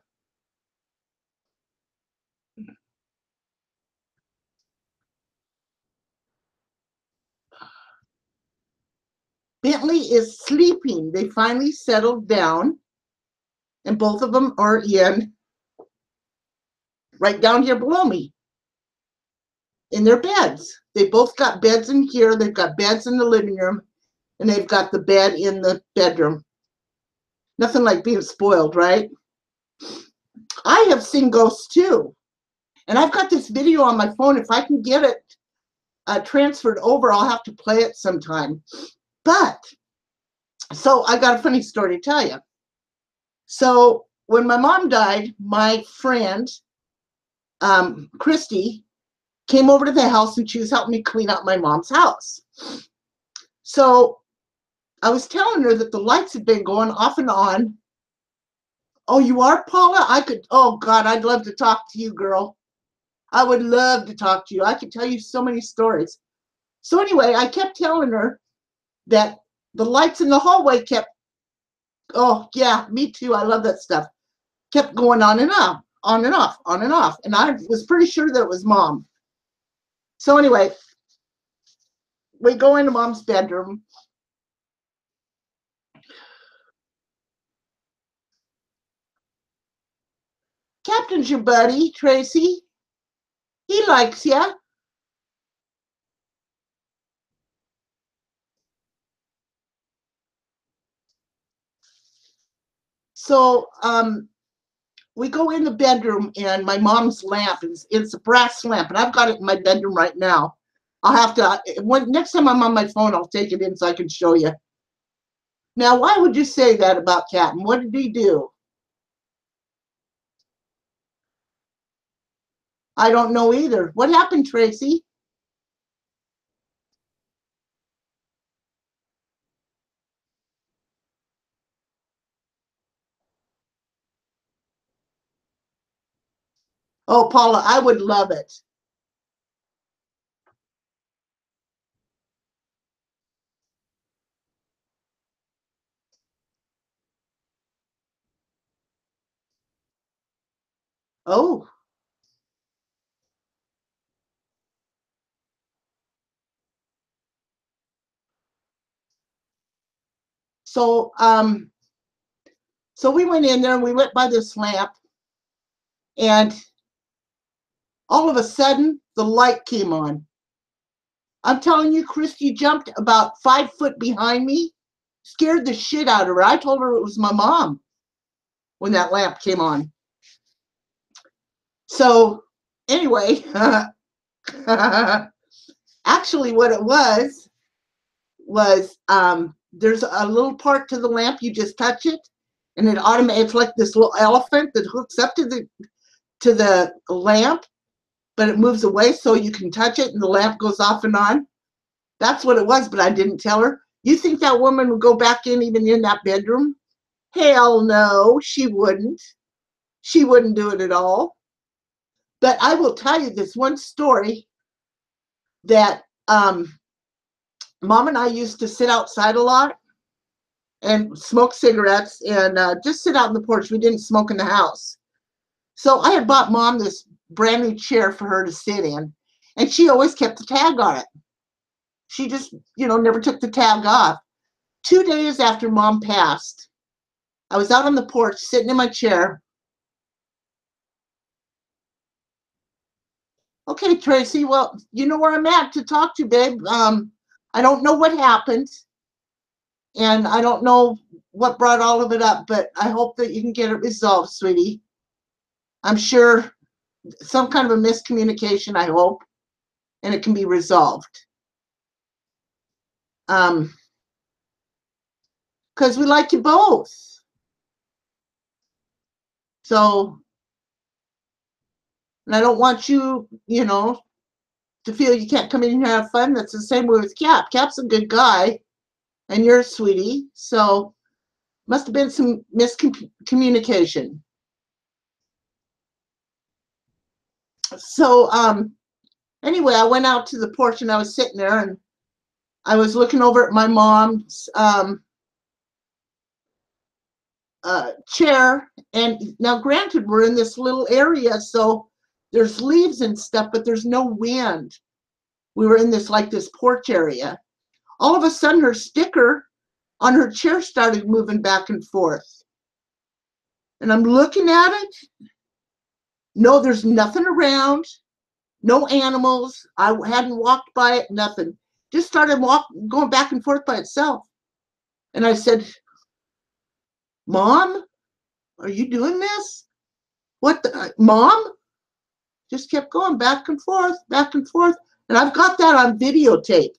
Bentley is sleeping. They finally settled down, and both of them are in right down here below me in their beds. They both got beds in here. They've got beds in the living room, and they've got the bed in the bedroom. Nothing like being spoiled, right? I have seen ghosts too. And I've got this video on my phone. If I can get it transferred over, I'll have to play it sometime. But, so I got a funny story to tell you. So when my mom died, my friend, Christy, came over to the house and she was helping me clean out my mom's house. So I was telling her that the lights had been going off and on. Oh, you are, Paula? Oh God, I'd love to talk to you, girl. I would love to talk to you. I could tell you so many stories. So anyway, I kept telling her that the lights in the hallway kept, oh yeah, me too, I love that stuff, kept going on and off, on and off, on and off. And I was pretty sure that it was Mom. So anyway, we go into Mom's bedroom. Captain's your buddy, Tracy. He likes ya. So we go in the bedroom and my mom's lamp is, it's a brass lamp, and I've got it in my bedroom right now. I'll have to, next time I'm on my phone, I'll take it in so I can show you. Now, why would you say that about Captain? What did he do? I don't know either. What happened, Tracy? Oh, Paula, I would love it. Oh. So we went in there and we went by this lamp, and all of a sudden the light came on. I'm telling you, Christy jumped about 5 foot behind me, scared the shit out of her. I told her it was my mom when that lamp came on. So anyway, actually what it was there's a little part to the lamp, you just touch it and it automatically, it's like this little elephant that hooks up to the lamp, but it moves away so you can touch it and the lamp goes off and on. That's what it was, but I didn't tell her. You think that woman would go back in even in that bedroom? Hell no, she wouldn't. She wouldn't do it at all. But I will tell you this one story that Mom and I used to sit outside a lot and smoke cigarettes and just sit out on the porch. We didn't smoke in the house. So I had bought Mom this brand new chair for her to sit in, and she always kept the tag on it. She just, never took the tag off. 2 days after Mom passed, I was out on the porch sitting in my chair. Okay, Tracy, well, you know where I'm at to talk to you, babe. I don't know what happened, and I don't know what brought all of it up, but I hope that you can get it resolved, sweetie. I'm sure some kind of a miscommunication, I hope, and it can be resolved. Because we like you both. So, and I don't want you, to feel you can't come in here and have fun. That's the same way with Cap. Cap's a good guy, and you're a sweetie. So, must have been some miscommunication. So, anyway, I went out to the porch and I was sitting there and I was looking over at my mom's chair. And now, granted, we're in this little area, so there's leaves and stuff, but there's no wind. We were in this porch area. All of a sudden, her sticker on her chair started moving back and forth. And I'm looking at it. No, there's nothing around. No animals. I hadn't walked by it, nothing. Just started going back and forth by itself. And I said, Mom, are you doing this? What the, Mom? Just kept going back and forth, back and forth. And I've got that on videotape.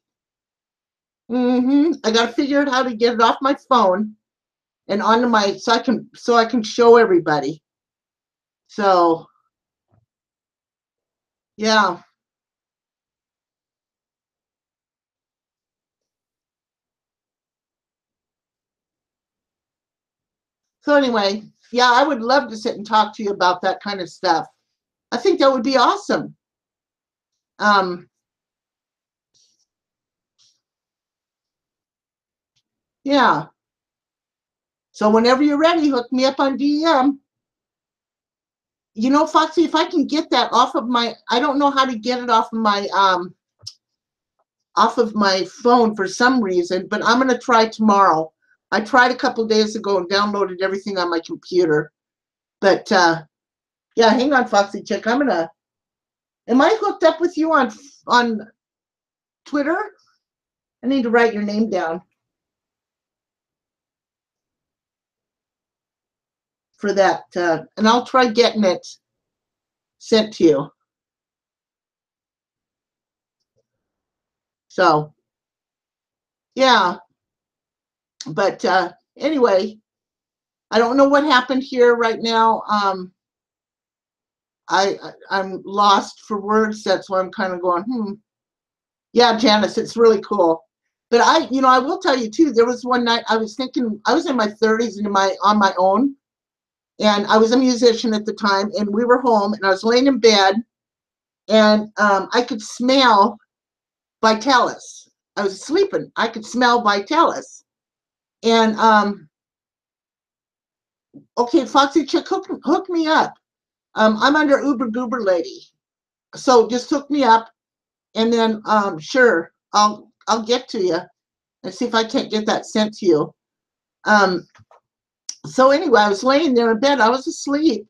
I got to figure out how to get it off my phone and onto my, so I can show everybody. So, yeah. So anyway, yeah, I would love to sit and talk to you about that kind of stuff. I think that would be awesome. Yeah. So whenever you're ready, hook me up on DM. You know, Foxy, if I can get that off of my, I don't know how to get it off of my phone for some reason, but I'm gonna try tomorrow. I tried a couple days ago and downloaded everything on my computer. But yeah, hang on, Foxy Chick. Am I hooked up with you on Twitter? I need to write your name down for that, and I'll try getting it sent to you. So, yeah, but anyway, I don't know what happened here right now. I'm lost for words. That's why I'm kind of going, Yeah, Janice, it's really cool. But I will tell you too, there was one night I was thinking, I was in my 30s and on my own, and I was a musician at the time, and we were home, and I was laying in bed, and I could smell Vitalis. I was sleeping. I could smell Vitalis. And okay, Foxy Chick, hook me up. I'm under Uber Goober Lady. So just hook me up, and then sure, I'll get to you and see if I can't get that sent to you. So anyway, I was laying there in bed. I was asleep,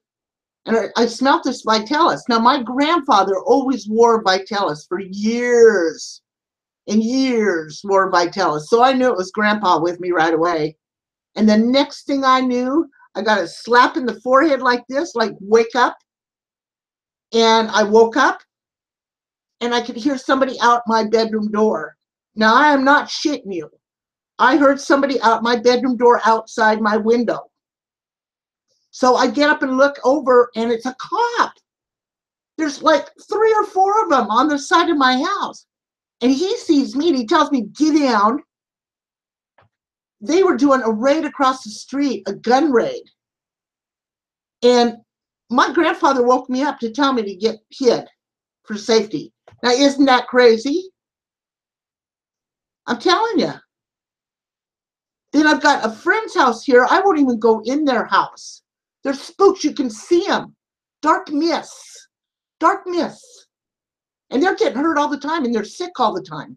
and I smelled this Vitalis. Now, my grandfather always wore Vitalis for years and years, wore Vitalis. So I knew it was Grandpa with me right away. And the next thing I knew, I got a slap in the forehead like this, like wake up. And I woke up, and I could hear somebody out my bedroom door. Now, I am not shitting you. I heard somebody out my bedroom door outside my window. So I get up and look over, and it's a cop. There's like 3 or 4 of them on the side of my house. And he sees me, and he tells me, get down. They were doing a raid across the street, a gun raid. And my grandfather woke me up to tell me to get hid for safety. Now, isn't that crazy? I'm telling you. Then I've got a friend's house here. I won't even go in their house. They're spooks. You can see them. Dark mists. Dark mists. And they're getting hurt all the time, and they're sick all the time.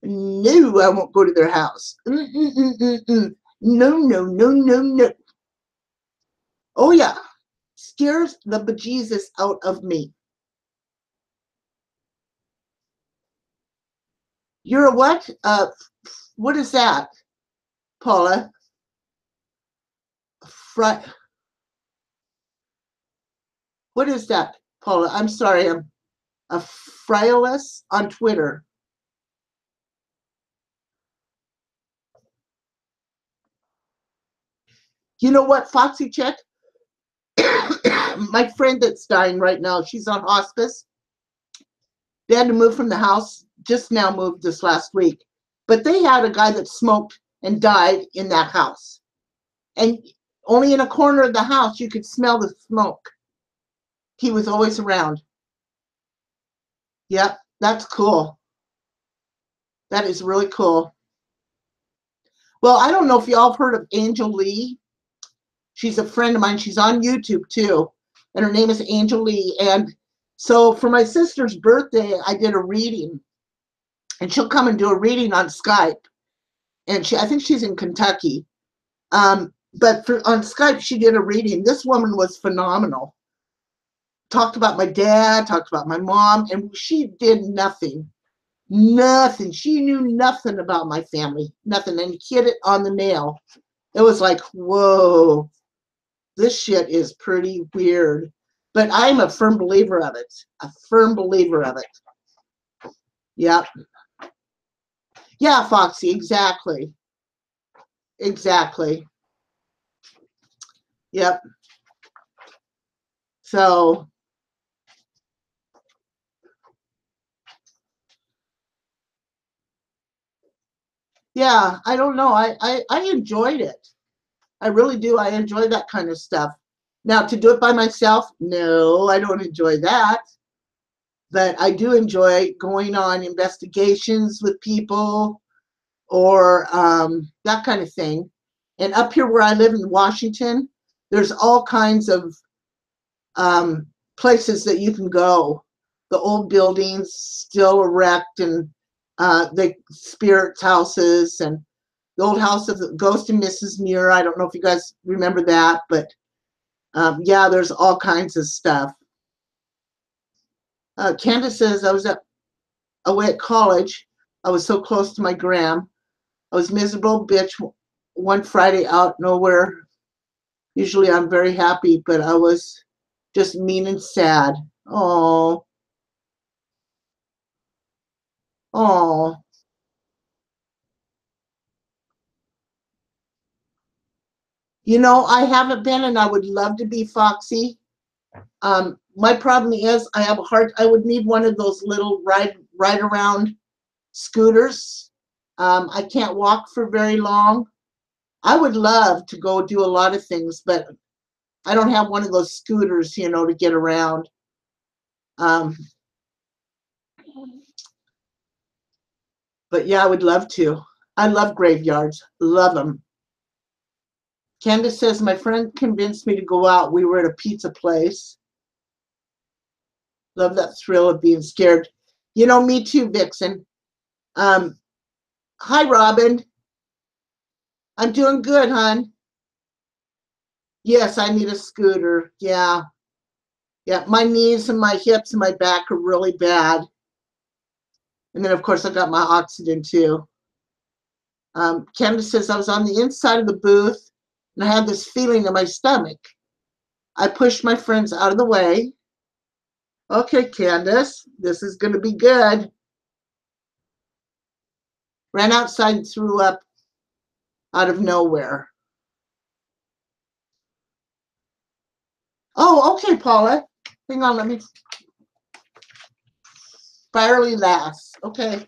No, I won't go to their house. No, no, no, no, no. Oh, yeah. Scares the bejesus out of me. You're a what? What is that, Paula? What is that, Paula? I'm sorry. I'm a friolous on Twitter. You know what, Foxy Chick? My friend that's dying right now, she's on hospice. They had to move from the house, just now moved this last week. But they had a guy that smoked and died in that house. And only in a corner of the house, you could smell the smoke. He was always around. Yep, that's cool. That is really cool. Well, I don't know if y'all have heard of Angel Lee. She's a friend of mine. She's on YouTube too. And her name is Angel Lee. And so for my sister's birthday, I did a reading. And she'll come and do a reading on Skype. And I think she's in Kentucky. But on Skype, she did a reading. This woman was phenomenal. Talked about my dad, talked about my mom, and she did nothing. Nothing. She knew nothing about my family. Nothing. And hit it on the nail. It was like, whoa, this shit is pretty weird. But I'm a firm believer of it. A firm believer of it. Yep. Yeah, Foxy, exactly. Exactly. Yep. So, yeah, I don't know. I enjoyed it. I really do. I enjoy that kind of stuff. Now, to do it by myself, no, I don't enjoy that. But I do enjoy going on investigations with people or that kind of thing. And up here where I live in Washington, there's all kinds of um, places that you can go. The old buildings still erect, and the spirits houses, and the old house of the Ghost of Mrs. Muir. I don't know if you guys remember that, but yeah, there's all kinds of stuff. Candace says, I was away at college. I was so close to my gram. I was miserable bitch one Friday out nowhere. Usually I'm very happy, but I was just mean and sad. Oh, oh. You know, I haven't been, and I would love to be, Foxy. My problem is I have a heart. I would need one of those little ride around scooters. I can't walk for very long. I would love to go do a lot of things, but I don't have one of those scooters, you know, to get around. Um, but yeah, I would love to. I love graveyards. Love them. Candace says, my friend convinced me to go out. We were at a pizza place. Love that thrill of being scared. You know, me too, Vixen. Um, Hi, Robin. I'm doing good, hon. Yes, I need a scooter. Yeah. Yeah, my knees and my hips and my back are really bad. And then, of course, I got my oxygen too. Candace says, I was on the inside of the booth and I had this feeling in my stomach. I pushed my friends out of the way. Okay, Candace, this is going to be good. Ran outside and threw up out of nowhere. Oh, okay, Paula. Hang on, let me spirally last. Okay.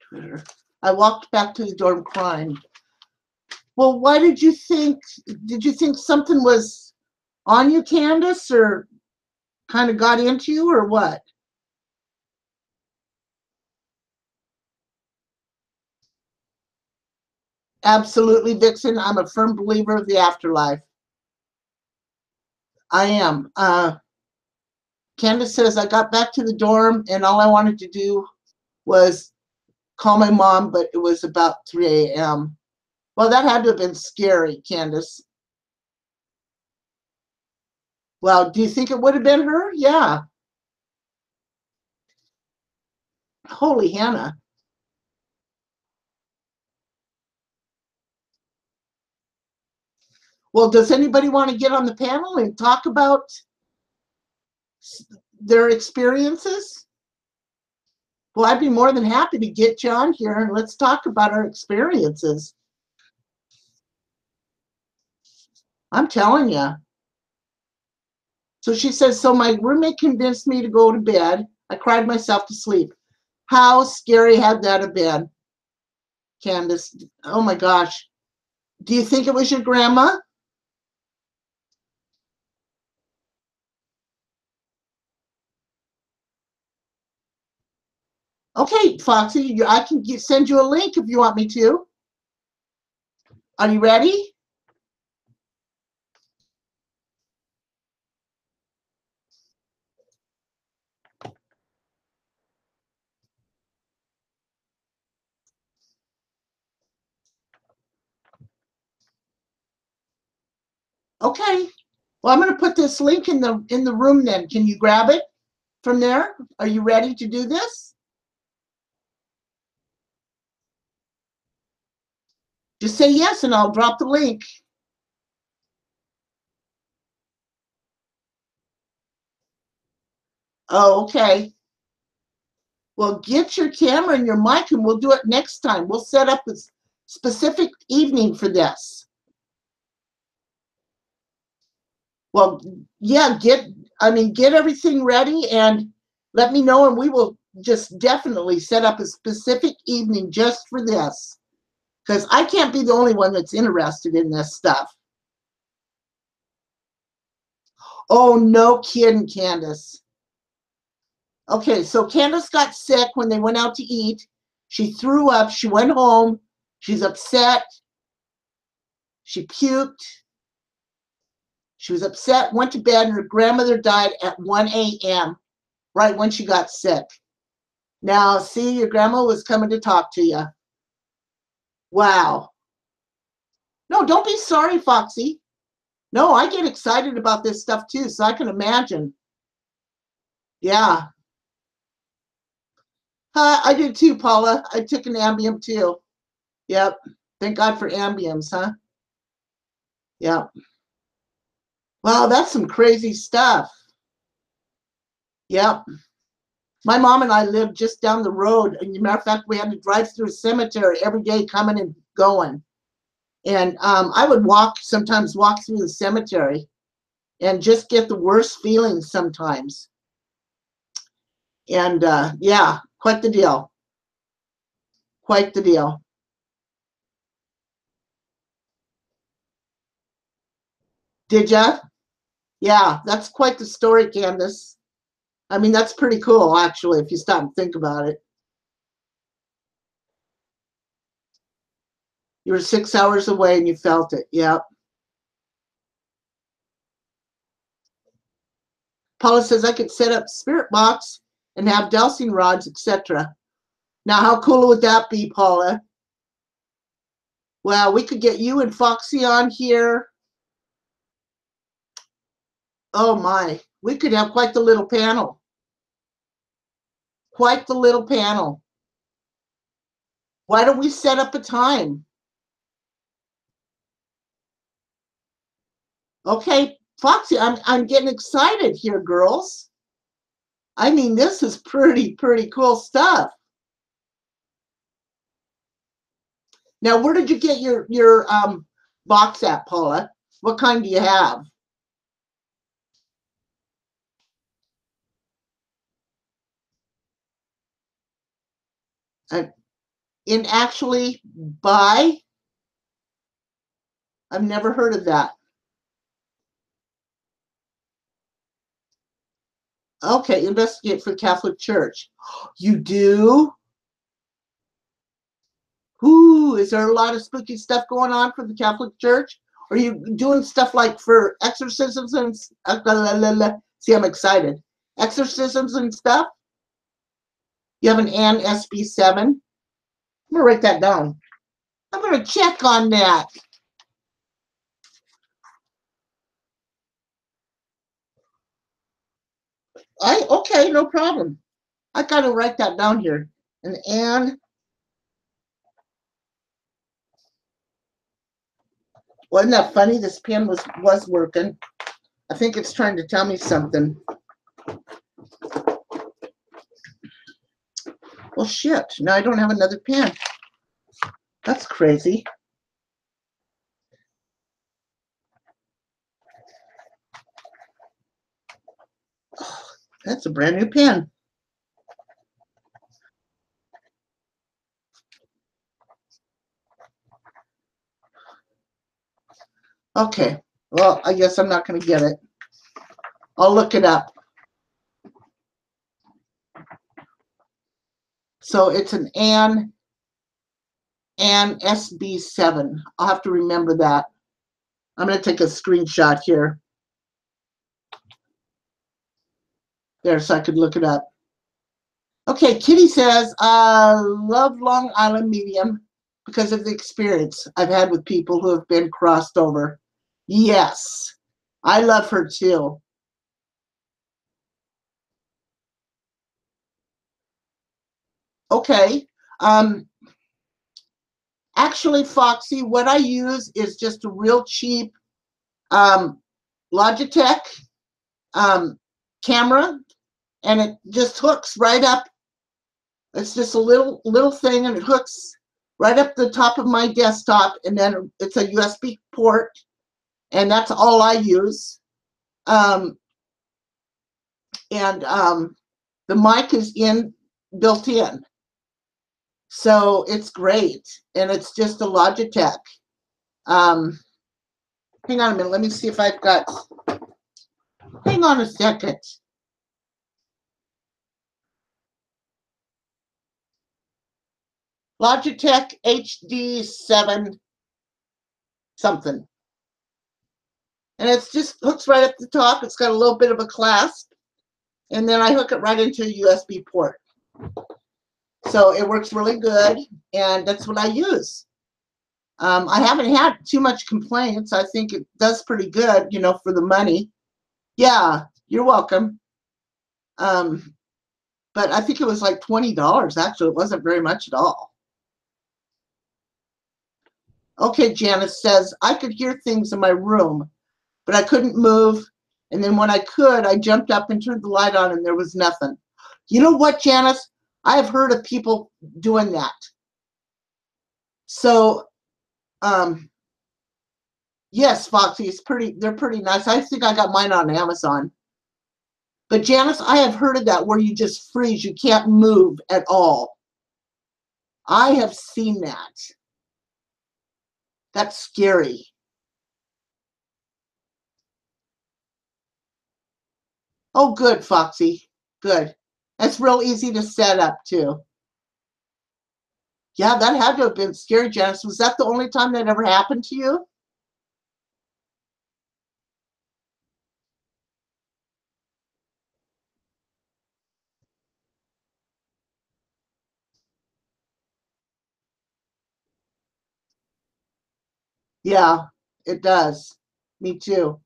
Twitter. I walked back to the dorm crying. Well, why did you think? Did you think something was on you, Candace, or kind of got into you, or what? Absolutely, Vixen. I'm a firm believer of the afterlife. I am. Candace says I got back to the dorm and all I wanted to do was call my mom, but it was about 3 a.m. Well, that had to have been scary, Candace. Well, do you think it would have been her? Yeah. Holy Hannah. Well, does anybody want to get on the panel and talk about their experiences? Well, I'd be more than happy to get you on here and let's talk about our experiences. I'm telling you. So she says, so my roommate convinced me to go to bed. I cried myself to sleep. How scary had that have been, Candace? Oh my gosh. Do you think it was your grandma? Okay, Foxy, I can send you a link if you want me to. Are you ready? Okay. Well, I'm going to put this link in the room then. Can you grab it from there? Are you ready to do this? Just say yes and I'll drop the link. Oh, okay. Well, get your camera and your mic and we'll do it next time. We'll set up a specific evening for this. Well, yeah, get everything ready and let me know and we will just definitely set up a specific evening just for this. Because I can't be the only one that's interested in this stuff. Oh, no kidding, Candace. Okay, so Candace got sick when they went out to eat. She threw up. She went home. She's upset. She puked. She was upset, went to bed, and her grandmother died at 1 a.m., right when she got sick. Now, see, your grandma was coming to talk to you. Wow. No, don't be sorry, Foxy. No, I get excited about this stuff too, so I can imagine. Yeah. I did too, Paula. I took an Ambien too. Yep. Thank God for Ambiens, huh? Yep. Wow, that's some crazy stuff. Yep. My mom and I lived just down the road. And as a matter of fact, we had to drive through a cemetery every day coming and going. And I would sometimes walk through the cemetery and just get the worst feelings sometimes. And yeah, quite the deal. Quite the deal. Did ya? Yeah, that's quite the story, Candace. I mean, that's pretty cool, actually, if you stop and think about it. You were 6 hours away and you felt it. Yep. Paula says I could set up spirit box and have dowsing rods, etc. Now, how cool would that be, Paula? Well, we could get you and Foxy on here. Oh my, we could have quite the little panel. Quite the little panel. Why don't we set up a time? Okay, Foxy, I'm getting excited here, girls. I mean, this is pretty cool stuff. Now, where did you get your box at, Paula? What kind do you have? In actually buy? I've never heard of that. Okay, investigate for Catholic Church. You do? Ooh, is there a lot of spooky stuff going on for the Catholic Church? Are you doing stuff like for exorcisms and see, I'm excited. Exorcisms and stuff? You have an Ann SB7? I'm gonna write that down. I'm gonna check on that. Okay, no problem. I gotta write that down here. An Ann. Wasn't that funny? This pen was working. I think it's trying to tell me something. Well, shit. Now I don't have another pen. That's crazy. Oh, that's a brand new pen. Okay. Well, I guess I'm not going to get it. I'll look it up. So it's an Ann SB7. I'll have to remember that. I'm going to take a screenshot here. There, so I could look it up. Okay, Kitty says, love Long Island Medium because of the experience I've had with people who have been crossed over. Yes. I love her too. Okay. Actually, Foxy, what I use is just a real cheap Logitech camera, and it just hooks right up. It's just a little thing, and it hooks right up the top of my desktop, and then it's a USB port, and that's all I use. The mic is built in, so it's great, and it's just a Logitech. Hang on a minute. Let me see if I've got. Hang on a second. Logitech HD7 something. And it's just hooks right up the top. It's got a little bit of a clasp. And then I hook it right into a USB port. So it works really good. And that's what I use. I haven't had too much complaints. I think it does pretty good, you know, for the money. Yeah, you're welcome. But I think it was like $20. Actually, it wasn't very much at all. Okay, Janice says, I could hear things in my room, but I couldn't move. And then when I could, I jumped up and turned the light on and there was nothing. You know what, Janice? I have heard of people doing that. So, yes, Foxy, they're pretty nice. I think I got mine on Amazon. But Janice, I have heard of that where you just freeze. You can't move at all. I have seen that. That's scary. Oh, good, Foxy. Good. That's real easy to set up, too. Yeah, that had to have been scary, Janice. Was that the only time that ever happened to you? Yeah, it does. Me too.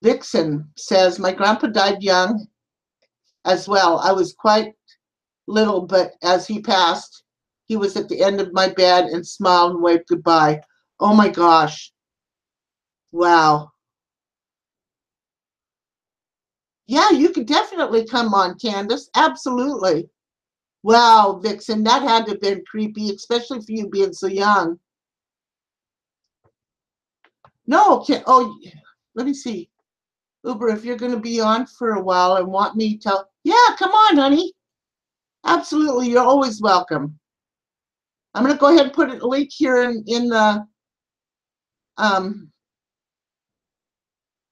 Vixen says, my grandpa died young as well. I was quite little, but as he passed, he was at the end of my bed and smiled and waved goodbye. Oh my gosh. Wow. Yeah, you could definitely come on, Candace. Absolutely. Wow, Vixen, that had to have been creepy, especially for you being so young. No, oh, let me see. Uber, if you're going to be on for a while and want me to, yeah, come on, honey. Absolutely, you're always welcome. I'm going to go ahead and put a link here in the,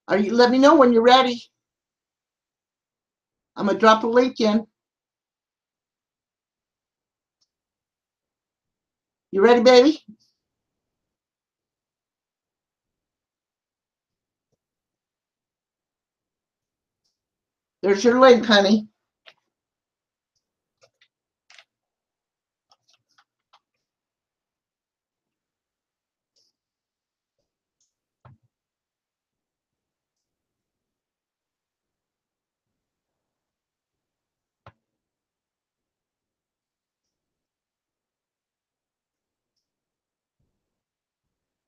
let me know when you're ready. I'm going to drop a link in. You ready, baby? There's your link, honey.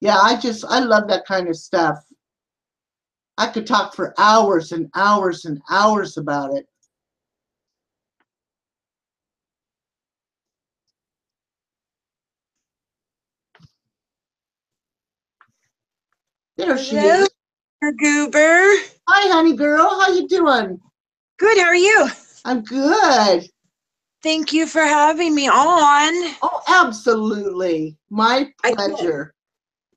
Yeah, I love that kind of stuff. I could talk for hours and hours and hours about it. There she is. Goober. Hi, honey girl. How you doing? Good. How are you? I'm good. Thank you for having me on. Oh, absolutely. My pleasure.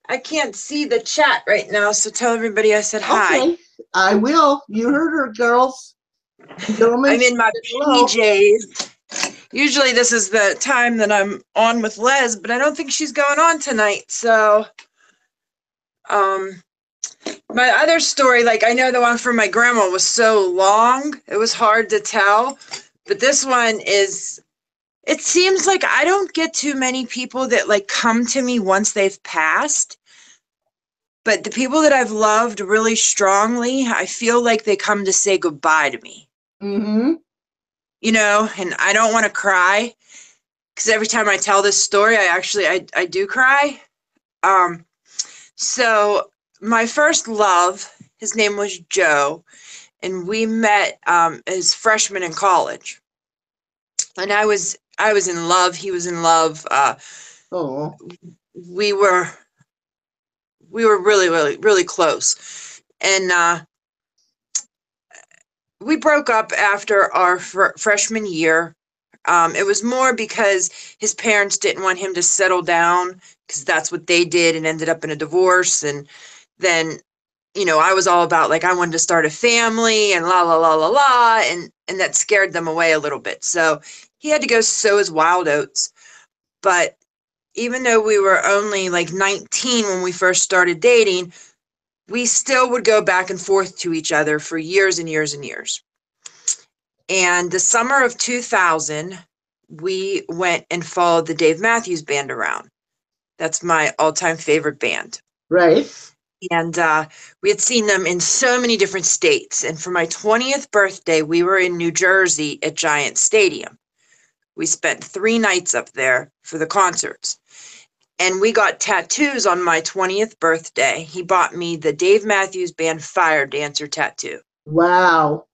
I can't see the chat right now, so tell everybody I said hi. Okay, I will. You heard her, girls. Gentlemen, I'm in my PJs. Usually this is the time that I'm on with Les, but I don't think she's going on tonight. So, my other story, like I know the one from my grandma was so long, it was hard to tell. But this one is, it seems like I don't get too many people that like come to me once they've passed. But the people that I've loved really strongly, I feel like they come to say goodbye to me. Mm-hmm. You know, and I don't want to cry because every time I tell this story, I do cry. So my first love, his name was Joe, and we met as freshmen in college. And I was in love. He was in love. Oh. We were really, really, really close. And we broke up after our freshman year. It was more because his parents didn't want him to settle down because that's what they did and ended up in a divorce. And then, you know, I was all about like, I wanted to start a family and la, la, la, la, la. And that scared them away a little bit. So he had to go sow his wild oats. But even though we were only like 19 when we first started dating, we still would go back and forth to each other for years and years and years. And the summer of 2000, we went and followed the Dave Matthews Band around. That's my all-time favorite band. Right. And we had seen them in so many different states. And for my 20th birthday, we were in New Jersey at Giant Stadium. We spent 3 nights up there for the concerts. And we got tattoos on my 20th birthday. He bought me the Dave Matthews Band Fire Dancer tattoo. Wow.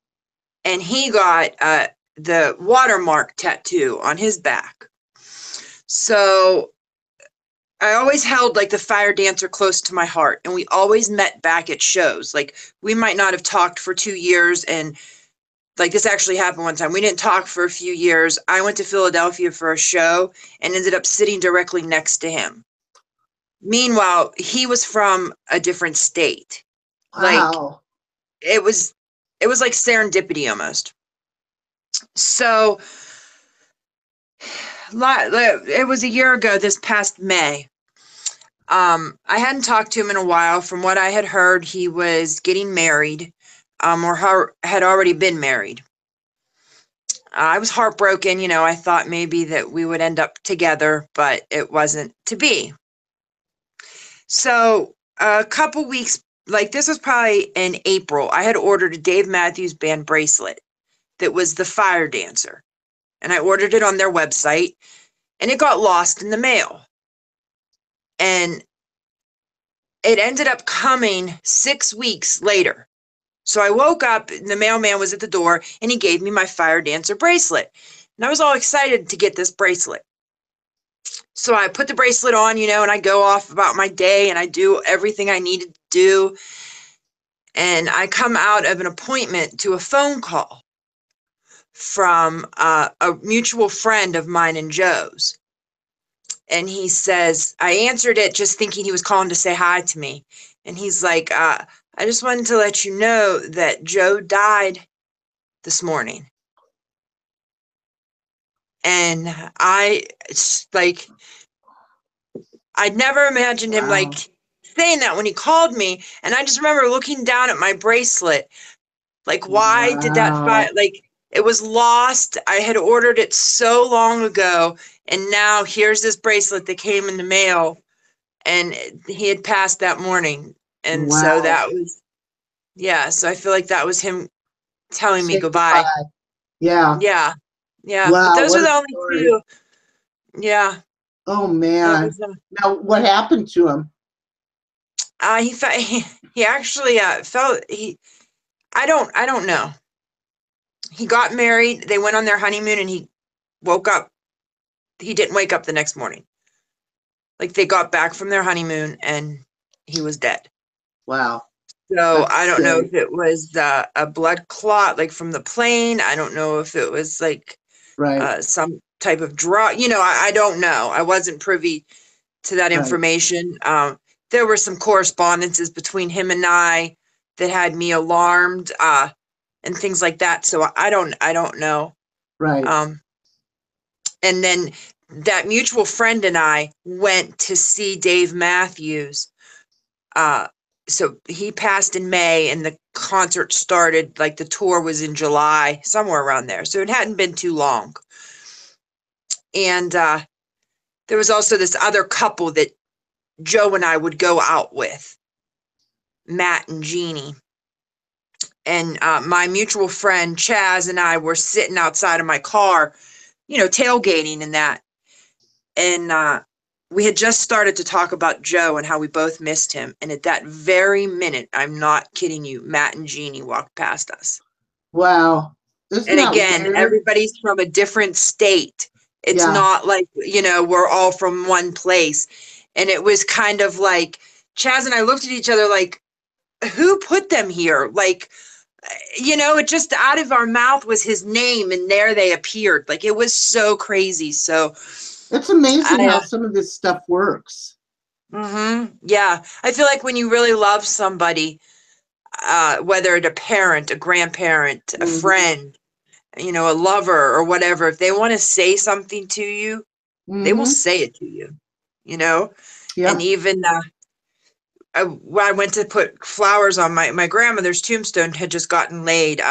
And he got the watermark tattoo on his back. So I always held like the Fire Dancer close to my heart, and we always met back at shows. Like we might not have talked for 2 years, and like this actually happened one time. We didn't talk for a few years. I went to Philadelphia for a show and ended up sitting directly next to him. Meanwhile, he was from a different state. Wow. Like it was like serendipity almost. So it was a year ago this past May. I hadn't talked to him in a while. From what I had heard, he was getting married, or had already been married. I was heartbroken. You know, I thought maybe that we would end up together, but it wasn't to be. So a couple weeks, like this was probably in April, I had ordered a Dave Matthews Band bracelet that was the Fire Dancer. And I ordered it on their website, and it got lost in the mail. And it ended up coming 6 weeks later. So I woke up, and the mailman was at the door, and he gave me my Fire Dancer bracelet. And I was all excited to get this bracelet. So I put the bracelet on, you know, and I go off about my day, and I do everything I needed to do. And I come out of an appointment to a phone call from a mutual friend of mine and Joe's. And he says, I answered it just thinking he was calling to say hi to me. And he's like, I just wanted to let you know that Joe died this morning. And I'd never imagined him like saying that when he called me. And I just remember looking down at my bracelet, like, why did that like, it was lost. I had ordered it so long ago, and now here's this bracelet that came in the mail, and he had passed that morning. And so that was, yeah, so I feel like that was him telling me goodbye. Yeah. Yeah. Yeah. Wow, But those what are the a only story. 2. Yeah. Oh man. Now what happened to him? He actually felt I don't know. He got married, they went on their honeymoon, and he woke up. He didn't wake up the next morning. Like they got back from their honeymoon and he was dead. Wow. So That's I don't know scary. if it was a blood clot, like from the plane. I don't know if it was like Right. some type of drug. You know, I don't know. I wasn't privy to that Right. information. There were some correspondences between him and I that had me alarmed, and things like that. So I don't know. Right. And then that mutual friend and I went to see Dave Matthews. So he passed in May, and the concert started, like the tour was in July, somewhere around there. So it hadn't been too long. And there was also this other couple that Joe and I would go out with. Matt and Jeannie. And my mutual friend Chaz and I were sitting outside of my car, tailgating and that. And we had just started to talk about Joe and how we both missed him. And at that very minute, I'm not kidding you, Matt and Jeannie walked past us. Wow. Isn't And that again, weird? everybody's from a different state. It's Yeah. not like, we're all from one place. And it was kind of like Chaz and I looked at each other like, who put them here? Like, it just out of our mouth was his name, and there they appeared. Like, it was so crazy. So It's amazing how some of this stuff works. Yeah. I feel like when you really love somebody, whether it's a parent, a grandparent, a friend, a lover or whatever, if they want to say something to you, they will say it to you, Yeah. And even I went to put flowers on my grandmother's tombstone had just gotten laid.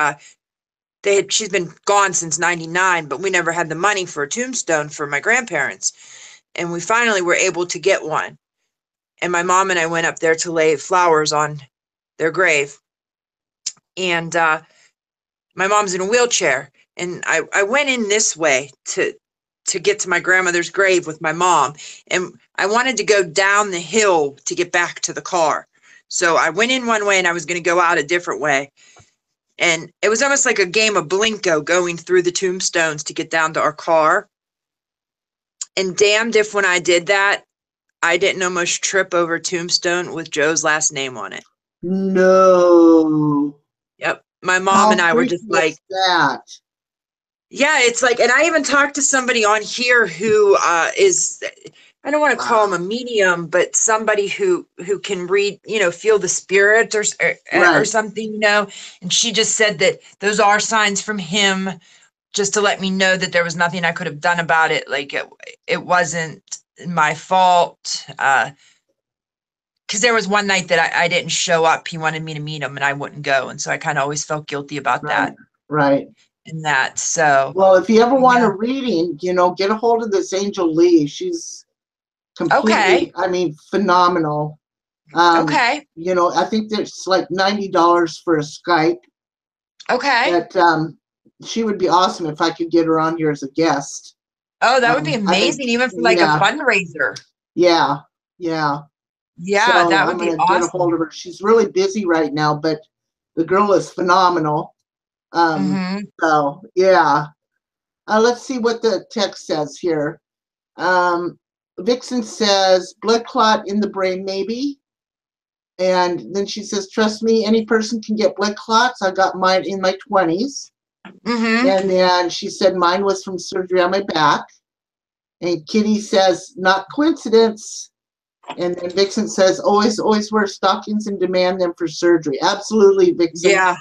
She's been gone since 99, but we never had the money for a tombstone for my grandparents. And we finally were able to get one. And my mom and I went up there to lay flowers on their grave. And my mom's in a wheelchair. And I went in this way to get to my grandmother's grave with my mom. And I wanted to go down the hill to get back to the car. So I went in one way and I was going to go out a different way. And it was almost like a game of Blinko going through the tombstones to get down to our car. And damned if when I did that, I didn't almost trip over a tombstone with Joe's last name on it. No. Yep. My mom and I were just like, that. Yeah, it's like, and I even talked to somebody on here who is, I don't want to call him a medium, but somebody who can read, feel the spirit or something, and she just said that those are signs from him, just to let me know that there was nothing I could have done about it. Like it wasn't my fault. Because there was one night that I didn't show up. He wanted me to meet him and I wouldn't go. And so I kind of always felt guilty about that. Right. And that. So. Well, if you ever want a reading, get a hold of this Angel Lee. She's completely, phenomenal. Okay. I think there's like $90 for a Skype. Okay. But she would be awesome if I could get her on here as a guest. Oh, that would be amazing, even for like a fundraiser. Yeah. Yeah, so that would be awesome. Get a hold of her. She's really busy right now, but the girl is phenomenal. So yeah. Let's see what the text says here. Vixen says blood clot in the brain, maybe. And then she says, trust me, any person can get blood clots. I got mine in my 20s. And then she said mine was from surgery on my back. And Kitty says, not coincidence. And then Vixen says, always wear stockings and demand them for surgery. Absolutely, Vixen. Yeah.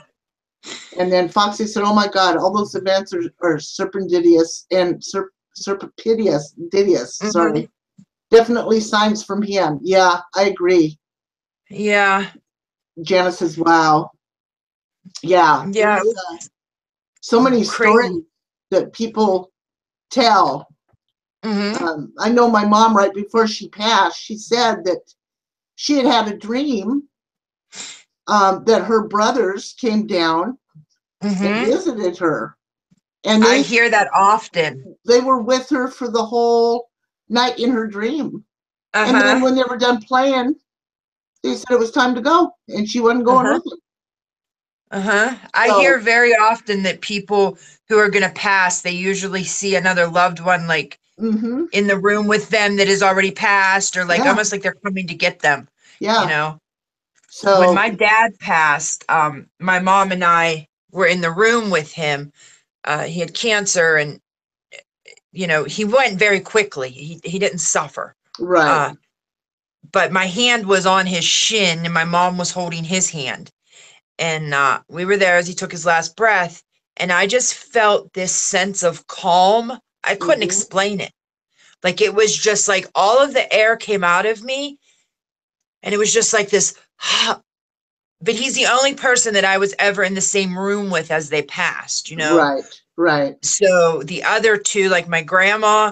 And then Foxy said, oh my God, all those events are serpentidious and serpentidious, sorry. Definitely signs from him. Yeah, I agree. Yeah. Janice says, wow. Yeah. Yeah. So many stories that people tell. I know my mom, right before she passed, she said that she had a dream that her brothers came down and visited her. And I hear that often. They were with her for the whole night in her dream. And then when they were done playing, they said it was time to go, and she wasn't going with them. I hear very often that people who are going to pass, they usually see another loved one like in the room with them that has already passed, or like almost like they're coming to get them. Yeah. So when my dad passed, my mom and I were in the room with him. He had cancer, and he went very quickly. He didn't suffer. Right. But my hand was on his shin, and my mom was holding his hand. And we were there as he took his last breath. And I just felt this sense of calm. I couldn't explain it. Like, it was just like all of the air came out of me. And it was just like this. But he's the only person that I was ever in the same room with as they passed, Right. So the other two, like my grandma,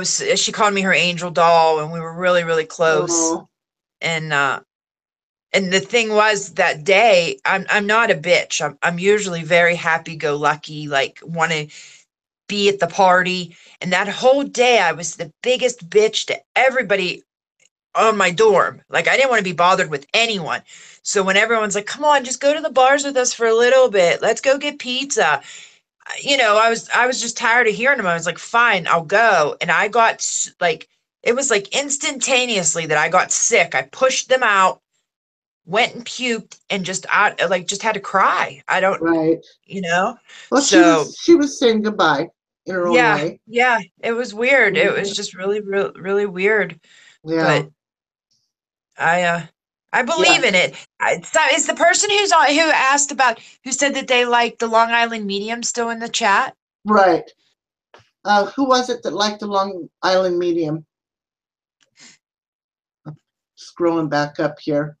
she called me her angel doll, and we were really, really close. And the thing was that day, I'm not a bitch. I'm usually very happy go lucky, like want to be at the party. And that whole day I was the biggest bitch to everybody on my dorm. Like I didn't want to be bothered with anyone. So when everyone's like, "Come on, just go to the bars with us for a little bit. Let's go get pizza." I was just tired of hearing them. I was like, "Fine, I'll go." And I got like it was like instantaneously that I got sick. I pushed them out, went and puked, and just had to cry. I don't, Right. you know. Well, So she was saying goodbye in her own yeah, way. yeah, it was weird. It was Mhm. just really, really, really weird. Yeah. But I Yeah. believe in it. So is the person who asked about who said that they liked the Long Island Medium still in the chat? Right. Who was it that liked the Long Island Medium? Scrolling back up here.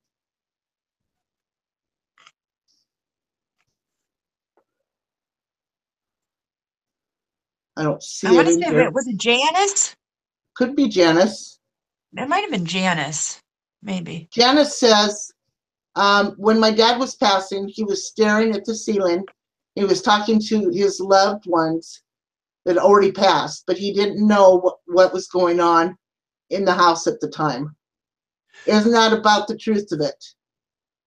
I don't I see want it to in say, here. was it Janice? Could be Janice. It might have been Janice, maybe. Janice says, when my dad was passing, he was staring at the ceiling. He was talking to his loved ones that already passed, but he didn't know what was going on in the house at the time. Isn't that about the truth of it?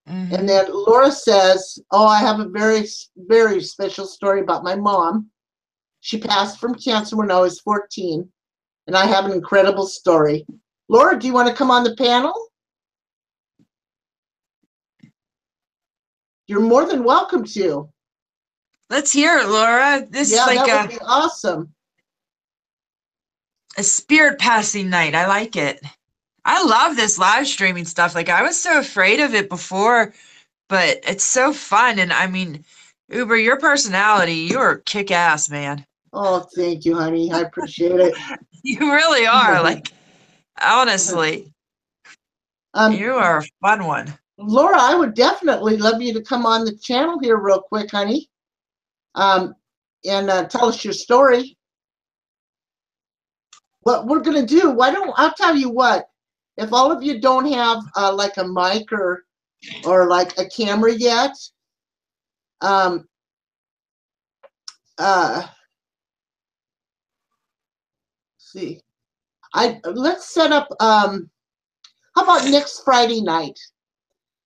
And Hmm. then Laura says, "Oh, I have a very, very special story about my mom. She passed from cancer when I was 14, and I have an incredible story." Laura, do you want to come on the panel? You're more than welcome to. Let's hear it, Laura. This is Yeah, like that would be awesome. a spirit passing night. I like it. I love this live streaming stuff. Like I was so afraid of it before, but it's so fun. And I mean, Uber, your personality, you're kick ass, man. Oh, thank you, honey. I appreciate it. You really are. Like, honestly, um, you are a fun one. Laura, I would definitely love you to come on the channel here real quick, honey, um, and tell us your story. What we're going to do, I'll tell you what, if all of you don't have like a mic or like a camera yet, um, see, let's set up, how about next Friday night?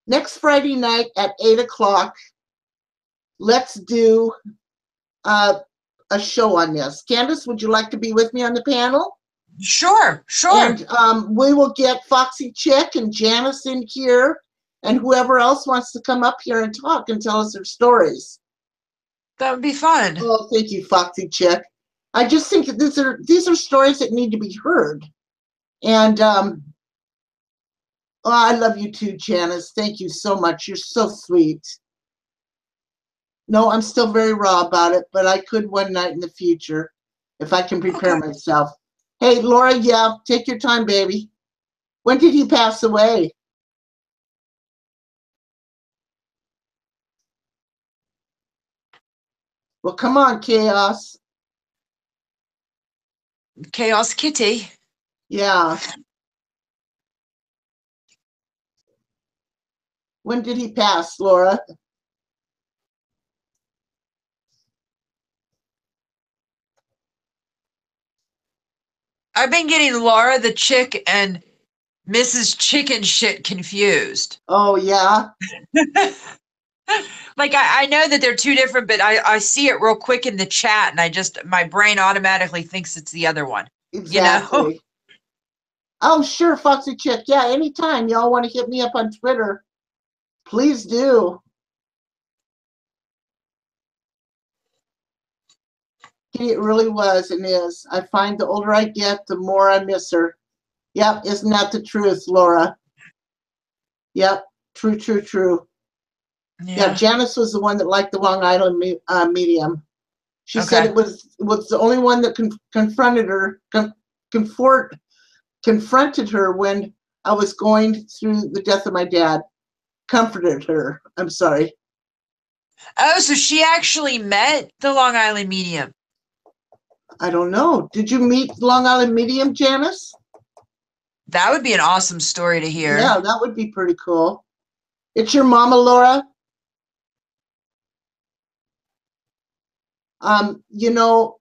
Next Friday night at 8 o'clock, let's do a show on this. Candace, would you like to be with me on the panel? Sure, sure. And we will get Foxy Chick and Janice in here and whoever else wants to come up here and talk and tell us their stories. That would be fun. Oh, thank you, Foxy Chick. I just think that these are stories that need to be heard. And oh, I love you too, Janice. Thank you so much. You're so sweet. No, I'm still very raw about it, but I could one night in the future if I can prepare Okay. myself. Hey, Laura, yeah, take your time, baby. When did he pass away? Well, come on, Chaos. Chaos Kitty. Yeah. When did he pass, Laura? I've been getting Laura the chick and Mrs. Chicken shit confused. Oh, yeah. Like I know that they're two different, but I see it real quick in the chat and my brain automatically thinks it's the other one. You know? Exactly. Oh, sure, Foxy Chick. Yeah, anytime y'all want to hit me up on Twitter, please do. It really was and is. I find the older I get, the more I miss her. Yep, isn't that the truth, Laura? Yep, true, true, true. Yeah, Yeah. Janice was the one that liked the Long Island Medium. She said Okay. it was the only one that confronted her, confronted her when I was going through the death of my dad. Comforted her. I'm sorry. Oh, so she actually met the Long Island Medium. I don't know. Did you meet Long Island Medium, Janice? That would be an awesome story to hear. Yeah, that would be pretty cool. It's your mama, Laura. You know,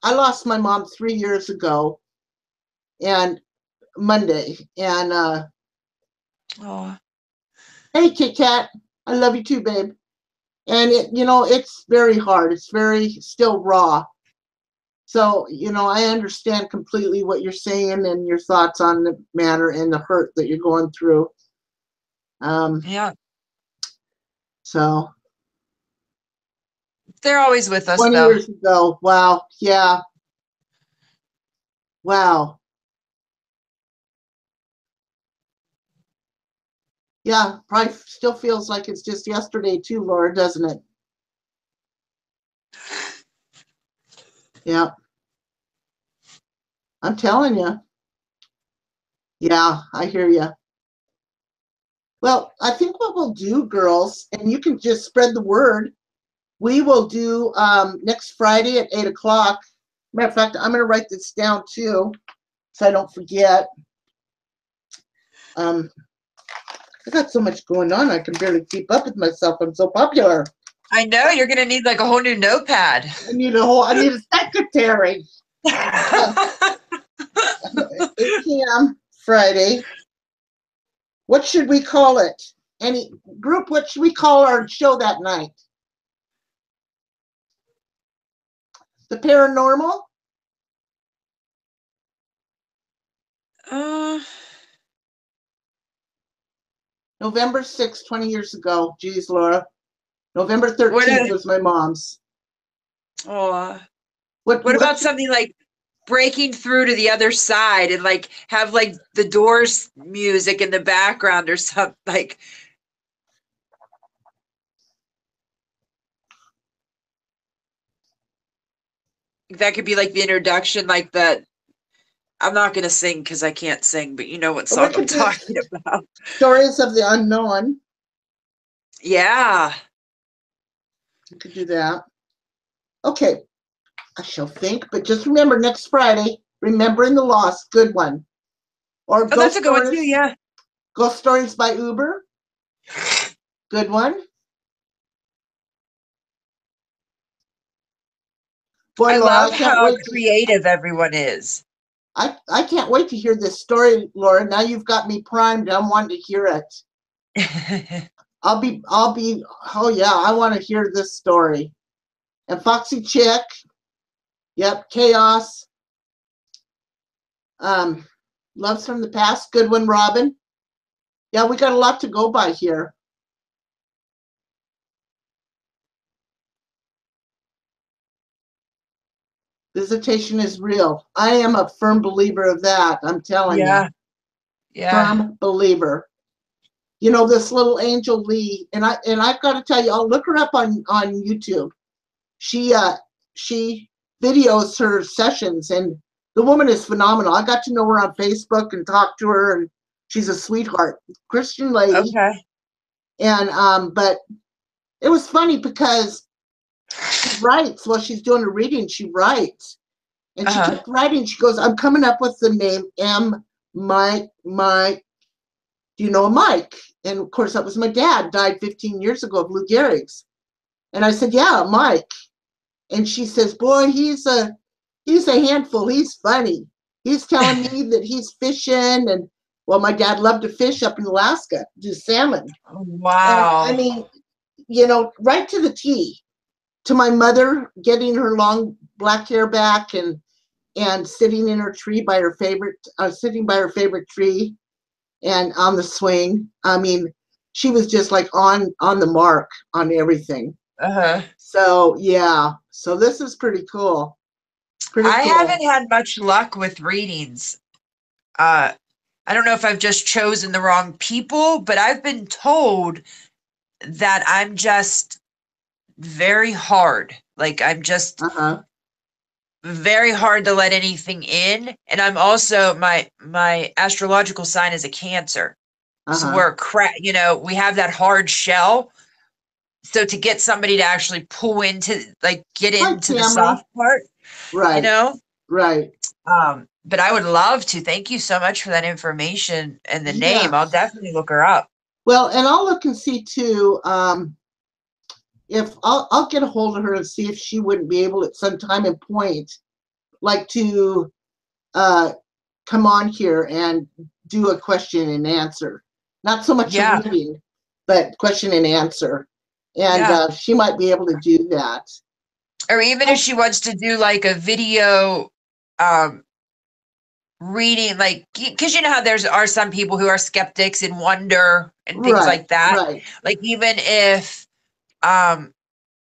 I lost my mom 3 years ago, and Monday. And Oh, hey, Kit Kat, I love you too, babe. And it's very hard. It's very still raw. So, I understand completely what you're saying and your thoughts on the matter and the hurt that you're going through. yeah. So They're always with us, 20 though. years ago. Wow. Yeah. Wow. Yeah. Probably still feels like it's just yesterday too, Laura, doesn't it? Yeah. I'm telling you. Yeah, I hear you. Well, I think what we'll do, girls, and you can just spread the word. We will do next Friday at 8 o'clock. Matter of fact, I'm going to write this down too, so I don't forget. I got so much going on, I can barely keep up with myself. I'm so popular. I know you're gonna need like a whole new notepad. I need a secretary. 8 p.m. Friday. What should we call it? Any group, what should we call our show that night? The paranormal? November 6th, 20 years ago. Geez, Laura. November 13th was my mom's. Oh, What about something like breaking through to the other side and like have like the Doors music in the background or something like? That could be like the introduction, like that. I'm not gonna sing because I can't sing, but you know what song I'm talking about. Stories of the Unknown. Yeah. You could do that. Okay. I shall think, but just remember next Friday, Remembering the Lost, good one. Or Oh, that's a good one too, yeah. Ghost Stories by Uber. Good one. Boy, I Laura, love how creative everyone is. I can't wait to hear this story, Laura. Now you've got me primed. I'm wanting to hear it. I'll be, oh yeah, I want to hear this story. And Foxy Chick, yep, Chaos. Loves from the Past, good one, Robin. Yeah, we got a lot to go by here. Visitation is real. I am a firm believer of that. I'm telling you. Yeah. Firm believer. You know, this little Angel Lee, and I've got to tell you, I'll look her up on YouTube. She videos her sessions, and the woman is phenomenal. I got to know her on Facebook and talk to her, and she's a sweetheart, Christian lady. Okay. And but it was funny because she writes while she's doing a reading. She writes, and she kept writing. She goes, "I'm coming up with the name Mike. Do you know Mike?" And of course, that was my dad. Died 15 years ago of Lou Gehrig's. And I said, "Yeah, Mike." And she says, "Boy, he's a handful. He's funny. He's telling me that he's fishing, and well, my dad loved to fish up in Alaska, do salmon." Wow. And I mean, you know, right to the T. To my mother getting her long black hair back and sitting in her tree by her favorite, sitting by her favorite tree, and on the swing. I mean, she was just like on the mark on everything. So yeah, so this is pretty cool. I haven't had much luck with readings. I don't know if I've just chosen the wrong people, but I've been told that I'm just very hard. Like I'm just very hard to let anything in. And I'm also my astrological sign is a Cancer. So we're we have that hard shell. So to get somebody to actually pull into, like, get into the soft part, right? You know, right. but I would love to. Thank you so much for that information and the name. I'll Yes. definitely look her up. Well, and I'll look and see too, if I'll get a hold of her and see if she wouldn't be able at some time and point, like to come on here and do a question and answer. Not so much a Yeah. reading, but question and answer. And Yeah. she might be able to do that. Or even if she wants to do like a video reading, like, because you know how there's are some people who are skeptics and wonder and things Right, like that. right. Like even if um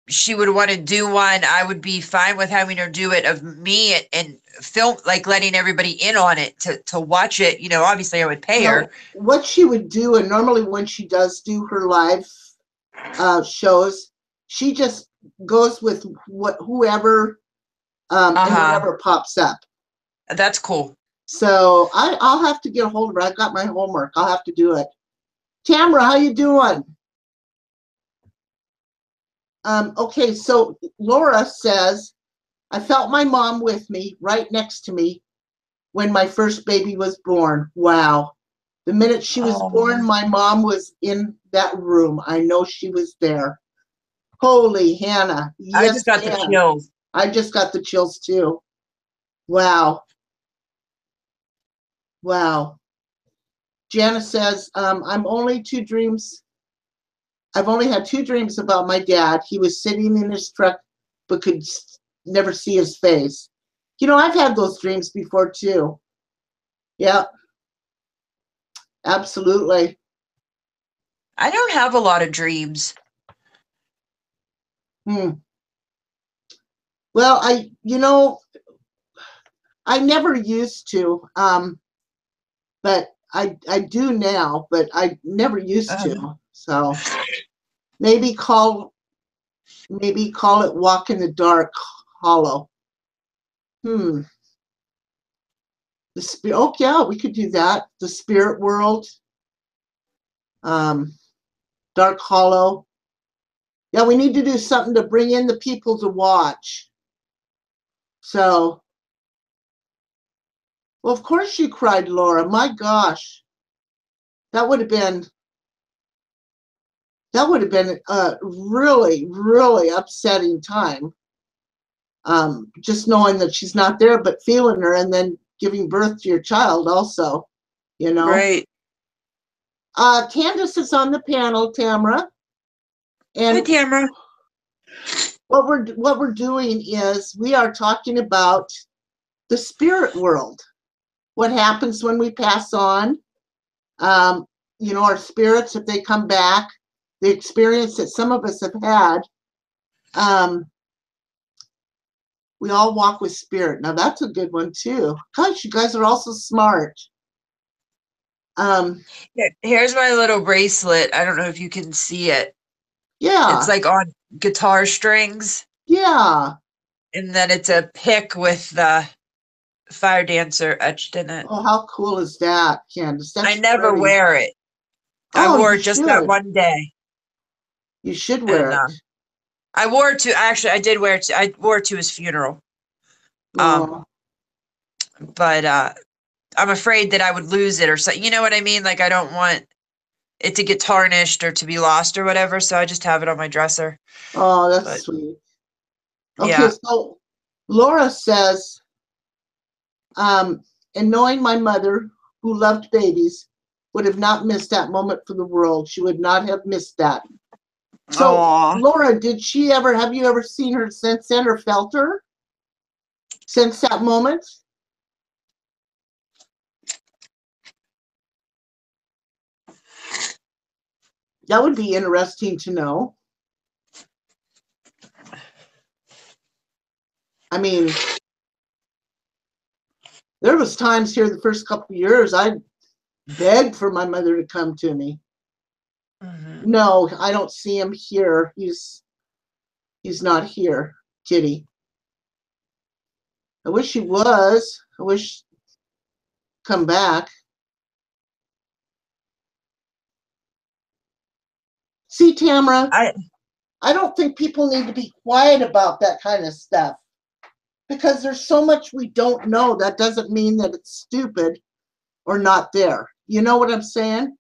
she would want to do one, I would be fine with having her do it of me and film, like letting everybody in on it to watch it. You know, obviously I would pay her. Well, what she would do, and normally when she does do her live shows, she just goes with whoever and Uh-huh. whatever pops up. That's cool. So I'll have to get a hold of her. I got my homework. I'll have to do it. Tamara, how you doing? Okay, so Laura says, I felt my mom with me, right next to me, when my first baby was born. Wow. The minute she was born, my mom was in that room. I know she was there. Holy Hannah. I Yes, just got the ma'am. chills. I just got the chills too. Wow. Wow. Janice says, I've only had two dreams about my dad. He was sitting in his truck, but could never see his face. You know, I've had those dreams before too. Yeah, absolutely. I don't have a lot of dreams. Well, I never used to, but I do now, but I never used to. So maybe call it Walk in the Dark Hollow. The spirit. Oh yeah, we could do that. The spirit world. Dark Hollow. Yeah, we need to do something to bring in the people to watch. So, well, of course you cried, Laura. My gosh, that would have been a really, really upsetting time. Just knowing that she's not there, but feeling her, and then giving birth to your child also. You know. Right. Candace is on the panel, Tamara, Hi, and Tamara. what we're doing is we are talking about the spirit world. What happens when we pass on? You know, our spirits, if they come back, the experience that some of us have had. We all walk with spirit. Now that's a good one too. Gosh, you guys are also smart. Here's my little bracelet. I don't know if you can see it. It's Yeah, like on guitar strings, yeah. and then it's a pick with the fire dancer etched in it. Oh, how cool is that, Candace? I That's never pretty. wear it. I Oh, wore you it just that should. one day, You should wear and it. I wore it to actually. I did wear it. I wore it to his funeral. Um, Oh, but I'm afraid that I would lose it or so. You know what I mean? Like I don't want it to get tarnished or to be lost or whatever. So I just have it on my dresser. oh, that's But sweet. Okay, yeah. so Laura says, and knowing my mother, who loved babies, would have not missed that moment for the world. She would not have missed that. So, Aw. Laura, have you ever seen her since then or felt her since that moment? That would be interesting to know. I mean, there was times here the first couple of years I begged for my mother to come to me. Mhm. No, I don't see him here. He's not here, Kitty. I wish he was. I wish come back. See, Tamara, I I don't think people need to be quiet about that kind of stuff. Because there's so much we don't know. That doesn't mean that it's stupid or not there. You know what I'm saying?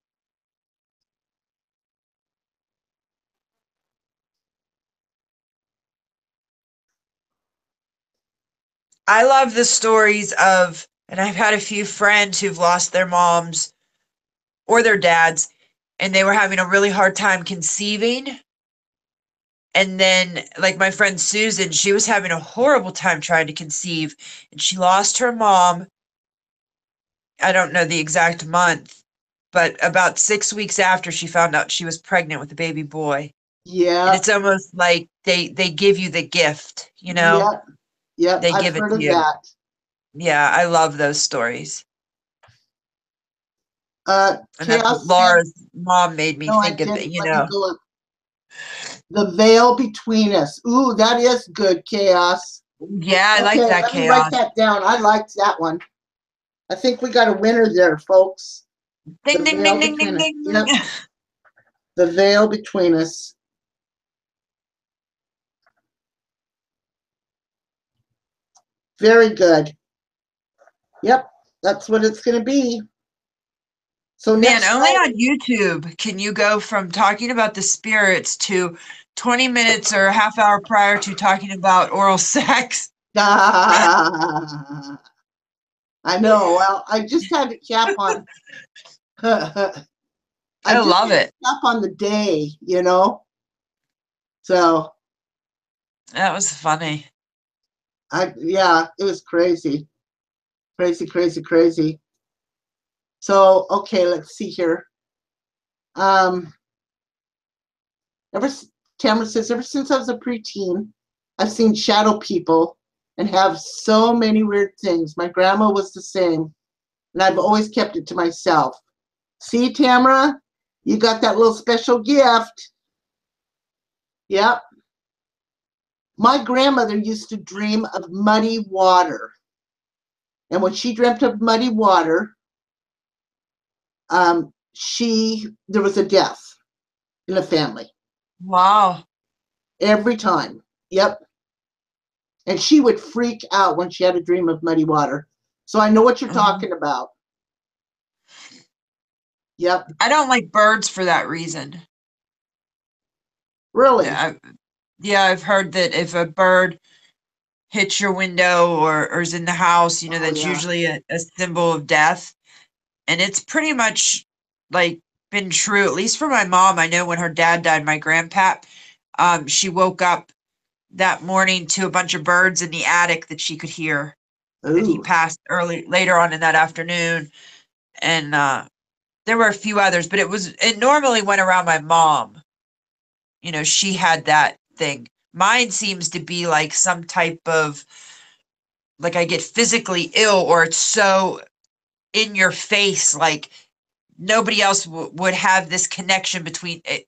I love the stories of, and I've had a few friends who've lost their moms or their dads, and they were having a really hard time conceiving. And then, like my friend Susan, she was having a horrible time trying to conceive, and she lost her mom. I don't know the exact month, but about 6 weeks after she found out she was pregnant with a baby boy. And Yeah, it's almost like they give you the gift, yeah, yeah. they I've give it heard to of you. that. Yeah, I love those stories. And that's what Chaos said, Laura's mom made me no, I think of didn't. it, Let me go up. The veil between us. Ooh, that is good, Chaos. Yeah, I like Okay, that let me write chaos. that down. I liked that one. I think we got a winner there, folks. The Ding, ding, veil ding, ding, between ding, us. ding. Yep, the veil between us. Very good. Yep, that's what it's going to be. So Man, next only on Friday. YouTube can you go from talking about the spirits to 20 minutes or a half hour prior to talking about oral sex. I know. Well, I just had to cap on. I I just love had to it. cap on the day, you know. So That was funny. yeah, it was crazy, crazy, crazy, crazy. So okay, let's see here. Um, ever Tamara says, ever since I was a preteen, I've seen shadow people and have so many weird things. My grandma was the same, and I've always kept it to myself. See, Tamara, you got that little special gift. Yep. My grandmother used to dream of muddy water. And when she dreamt of muddy water, there was a death in the family Wow. every time. Yep. And she would freak out when she had a dream of muddy water. So I know what you're Mhm. talking about. Yep. I don't like birds for that reason. Really. Yeah, I've heard that if a bird hits your window or is in the house, Oh that's yeah. usually a symbol of death. And it's pretty much like been true, at least for my mom. I know when her dad died, my grandpap, she woke up that morning to a bunch of birds in the attic that she could hear. And he Ooh. passed later on in that afternoon. And there were a few others, but it normally went around my mom. She had that thing. Mine seems to be like some type of, like, I get physically ill, or it's so in your face, like nobody else would have this connection between it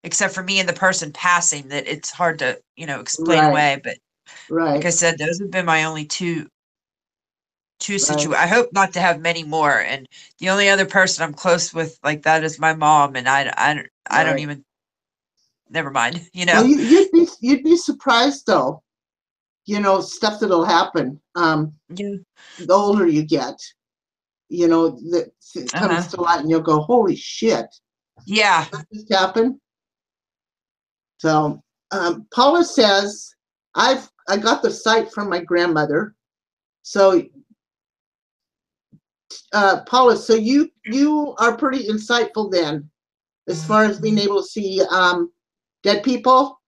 except for me and the person passing, that it's hard to explain Right. away. But like Right. I said, those have been my only two Right. I hope not to have many more. And the only other person I'm close with like that is my mom, and I don't Right. even, never mind. Well, you'd be surprised though. Stuff that'll happen. Yeah. The older you get, that Uh-huh. comes to light, and you'll go, "Holy shit, Yeah. that just happened." So, Paula says, I got the site from my grandmother. So, Paula, so you are pretty insightful then, as far as being able to see dead people.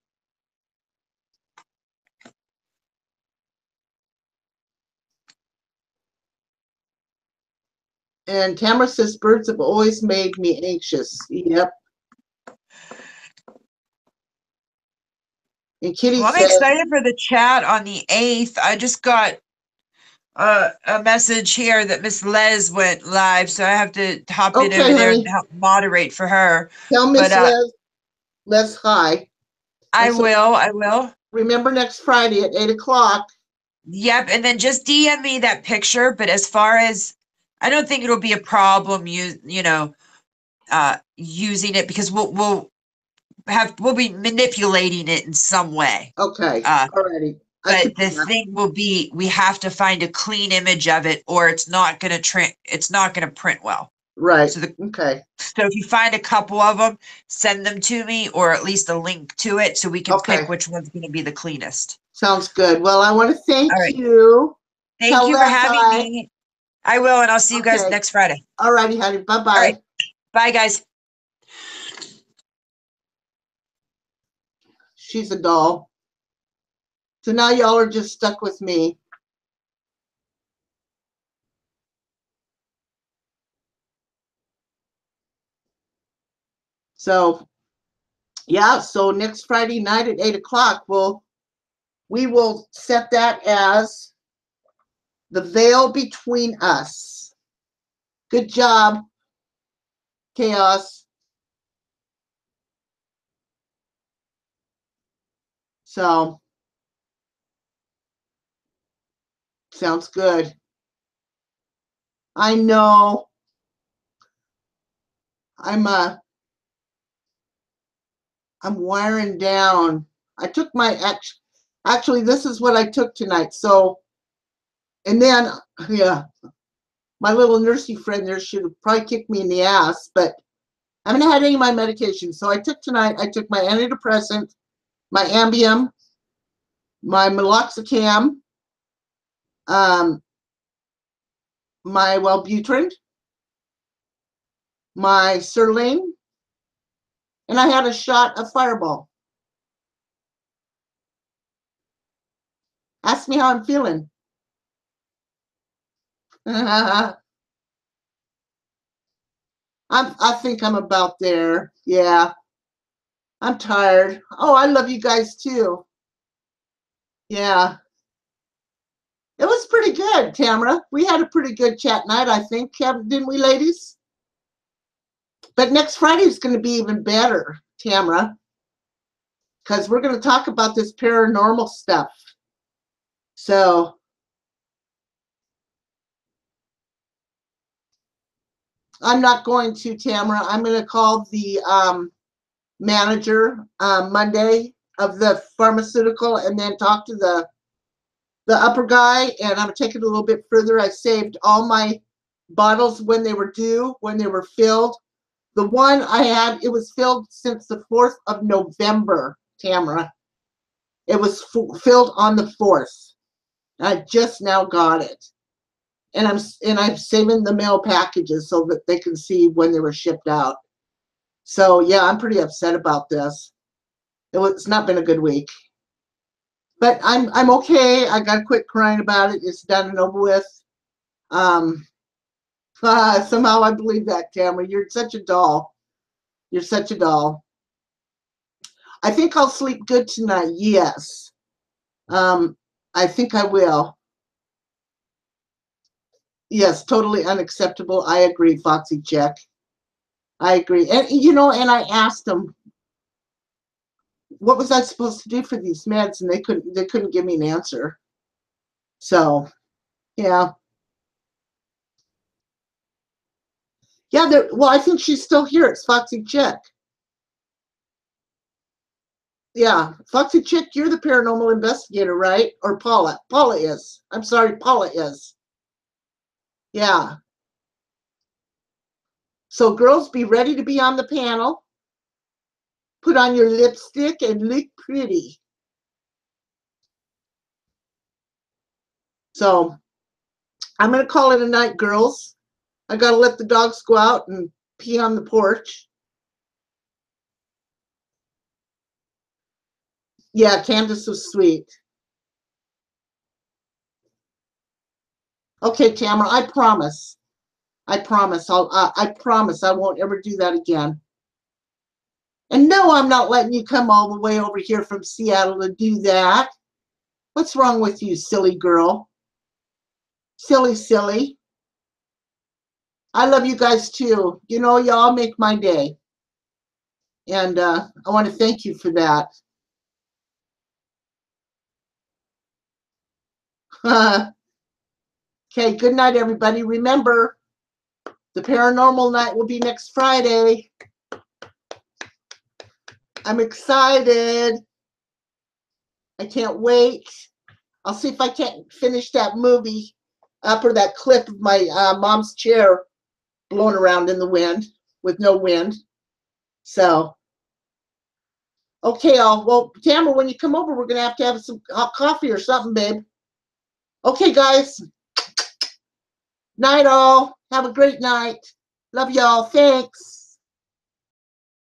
And Tamara says, birds have always made me anxious. Yep. And Kitty Well, I'm says, excited for the chat on the 8th. I just got a message here that Miss Les went live, so I have to hop in okay, over there and honey, help moderate for her. tell But Miss Les hi. I And so will, I will. remember next Friday at 8 o'clock. Yep, and then just DM me that picture. But as far as, I don't think it'll be a problem, using it, because we'll be manipulating it in some way. Okay, Uh, alrighty. I But could the do that. thing will be, we have to find a clean image of it, or it's not gonna print well. Right. So Okay. if you find a couple of them, send them to me, or at least a link to it, so we can Okay. pick which one's gonna be the cleanest. Sounds good. Well, I want to thank All right. you. Thank Tell you for Les having hi. me. I will, and I'll see you guys Okay. next Friday. All righty, honey. Bye-bye. All right. Bye, guys. She's a doll. So now y'all are just stuck with me. So, yeah, so next Friday night at 8 o'clock, we will set that as the veil between us. Good job, Chaos. So, sounds good. I know. I'm wiring down. I took my actually this is what I took tonight. So, and then yeah, my little nursey friend there should have probably kicked me in the ass, but I haven't had any of my medication. So I took my antidepressant, my Ambien, my meloxicam, my Wellbutrin, my Sertraline, and I had a shot of Fireball. Ask me how I'm feeling. I think I'm about there. Yeah. I'm tired. Oh, I love you guys too. Yeah. It was pretty good, Tamara. We had a pretty good chat night, I think, didn't we, ladies? But next Friday is going to be even better, Tamara, because we're going to talk about this paranormal stuff. So I'm not going to, Tamara. I'm going to call the manager Monday of the pharmaceutical and then talk to the upper guy, and I'm going to take it a little bit further. I saved all my bottles when they were due, when they were filled. The one I had, it was filled since the 4th of November, Tamara. It was filled on the 4th. I just now got it. And I'm saving the mail packages so that they can see when they were shipped out. So yeah, I'm pretty upset about this. It's not been a good week. But I'm okay. I gotta quit crying about it. It's done and over with. Somehow I believe that, Tamara. You're such a doll. You're such a doll. I think I'll sleep good tonight. Yes. I think I will. Yes, totally unacceptable. I agree, Foxy Check. I agree. And and I asked them, what was I supposed to do for these meds? And they couldn't give me an answer. So, yeah. Yeah, well, I think she's still here. It's Foxy Chick. Yeah, Foxy Chick, you're the paranormal investigator, right? Or Paula? Paula is. I'm sorry, Paula is. Yeah. So girls, be ready to be on the panel. Put on your lipstick and look pretty. So I'm going to call it a night, girls. I got to let the dogs go out and pee on the porch. Yeah, Candace was sweet. Okay, Tamara, I promise. I promise. I promise I won't ever do that again. And no, I'm not letting you come all the way over here from Seattle to do that. What's wrong with you, silly girl? Silly, silly. I love you guys too. Y'all make my day. And I want to thank you for that. Okay, good night, everybody. Remember, the paranormal night will be next Friday. I'm excited. I can't wait. I'll see if I can't finish that movie up or that clip of my mom's chair blowing around in the wind with no wind. So, okay, well, Tamara, when you come over, we're going to have some hot coffee or something, babe. Okay, guys. Night all. Have a great night. Love y'all. Thanks.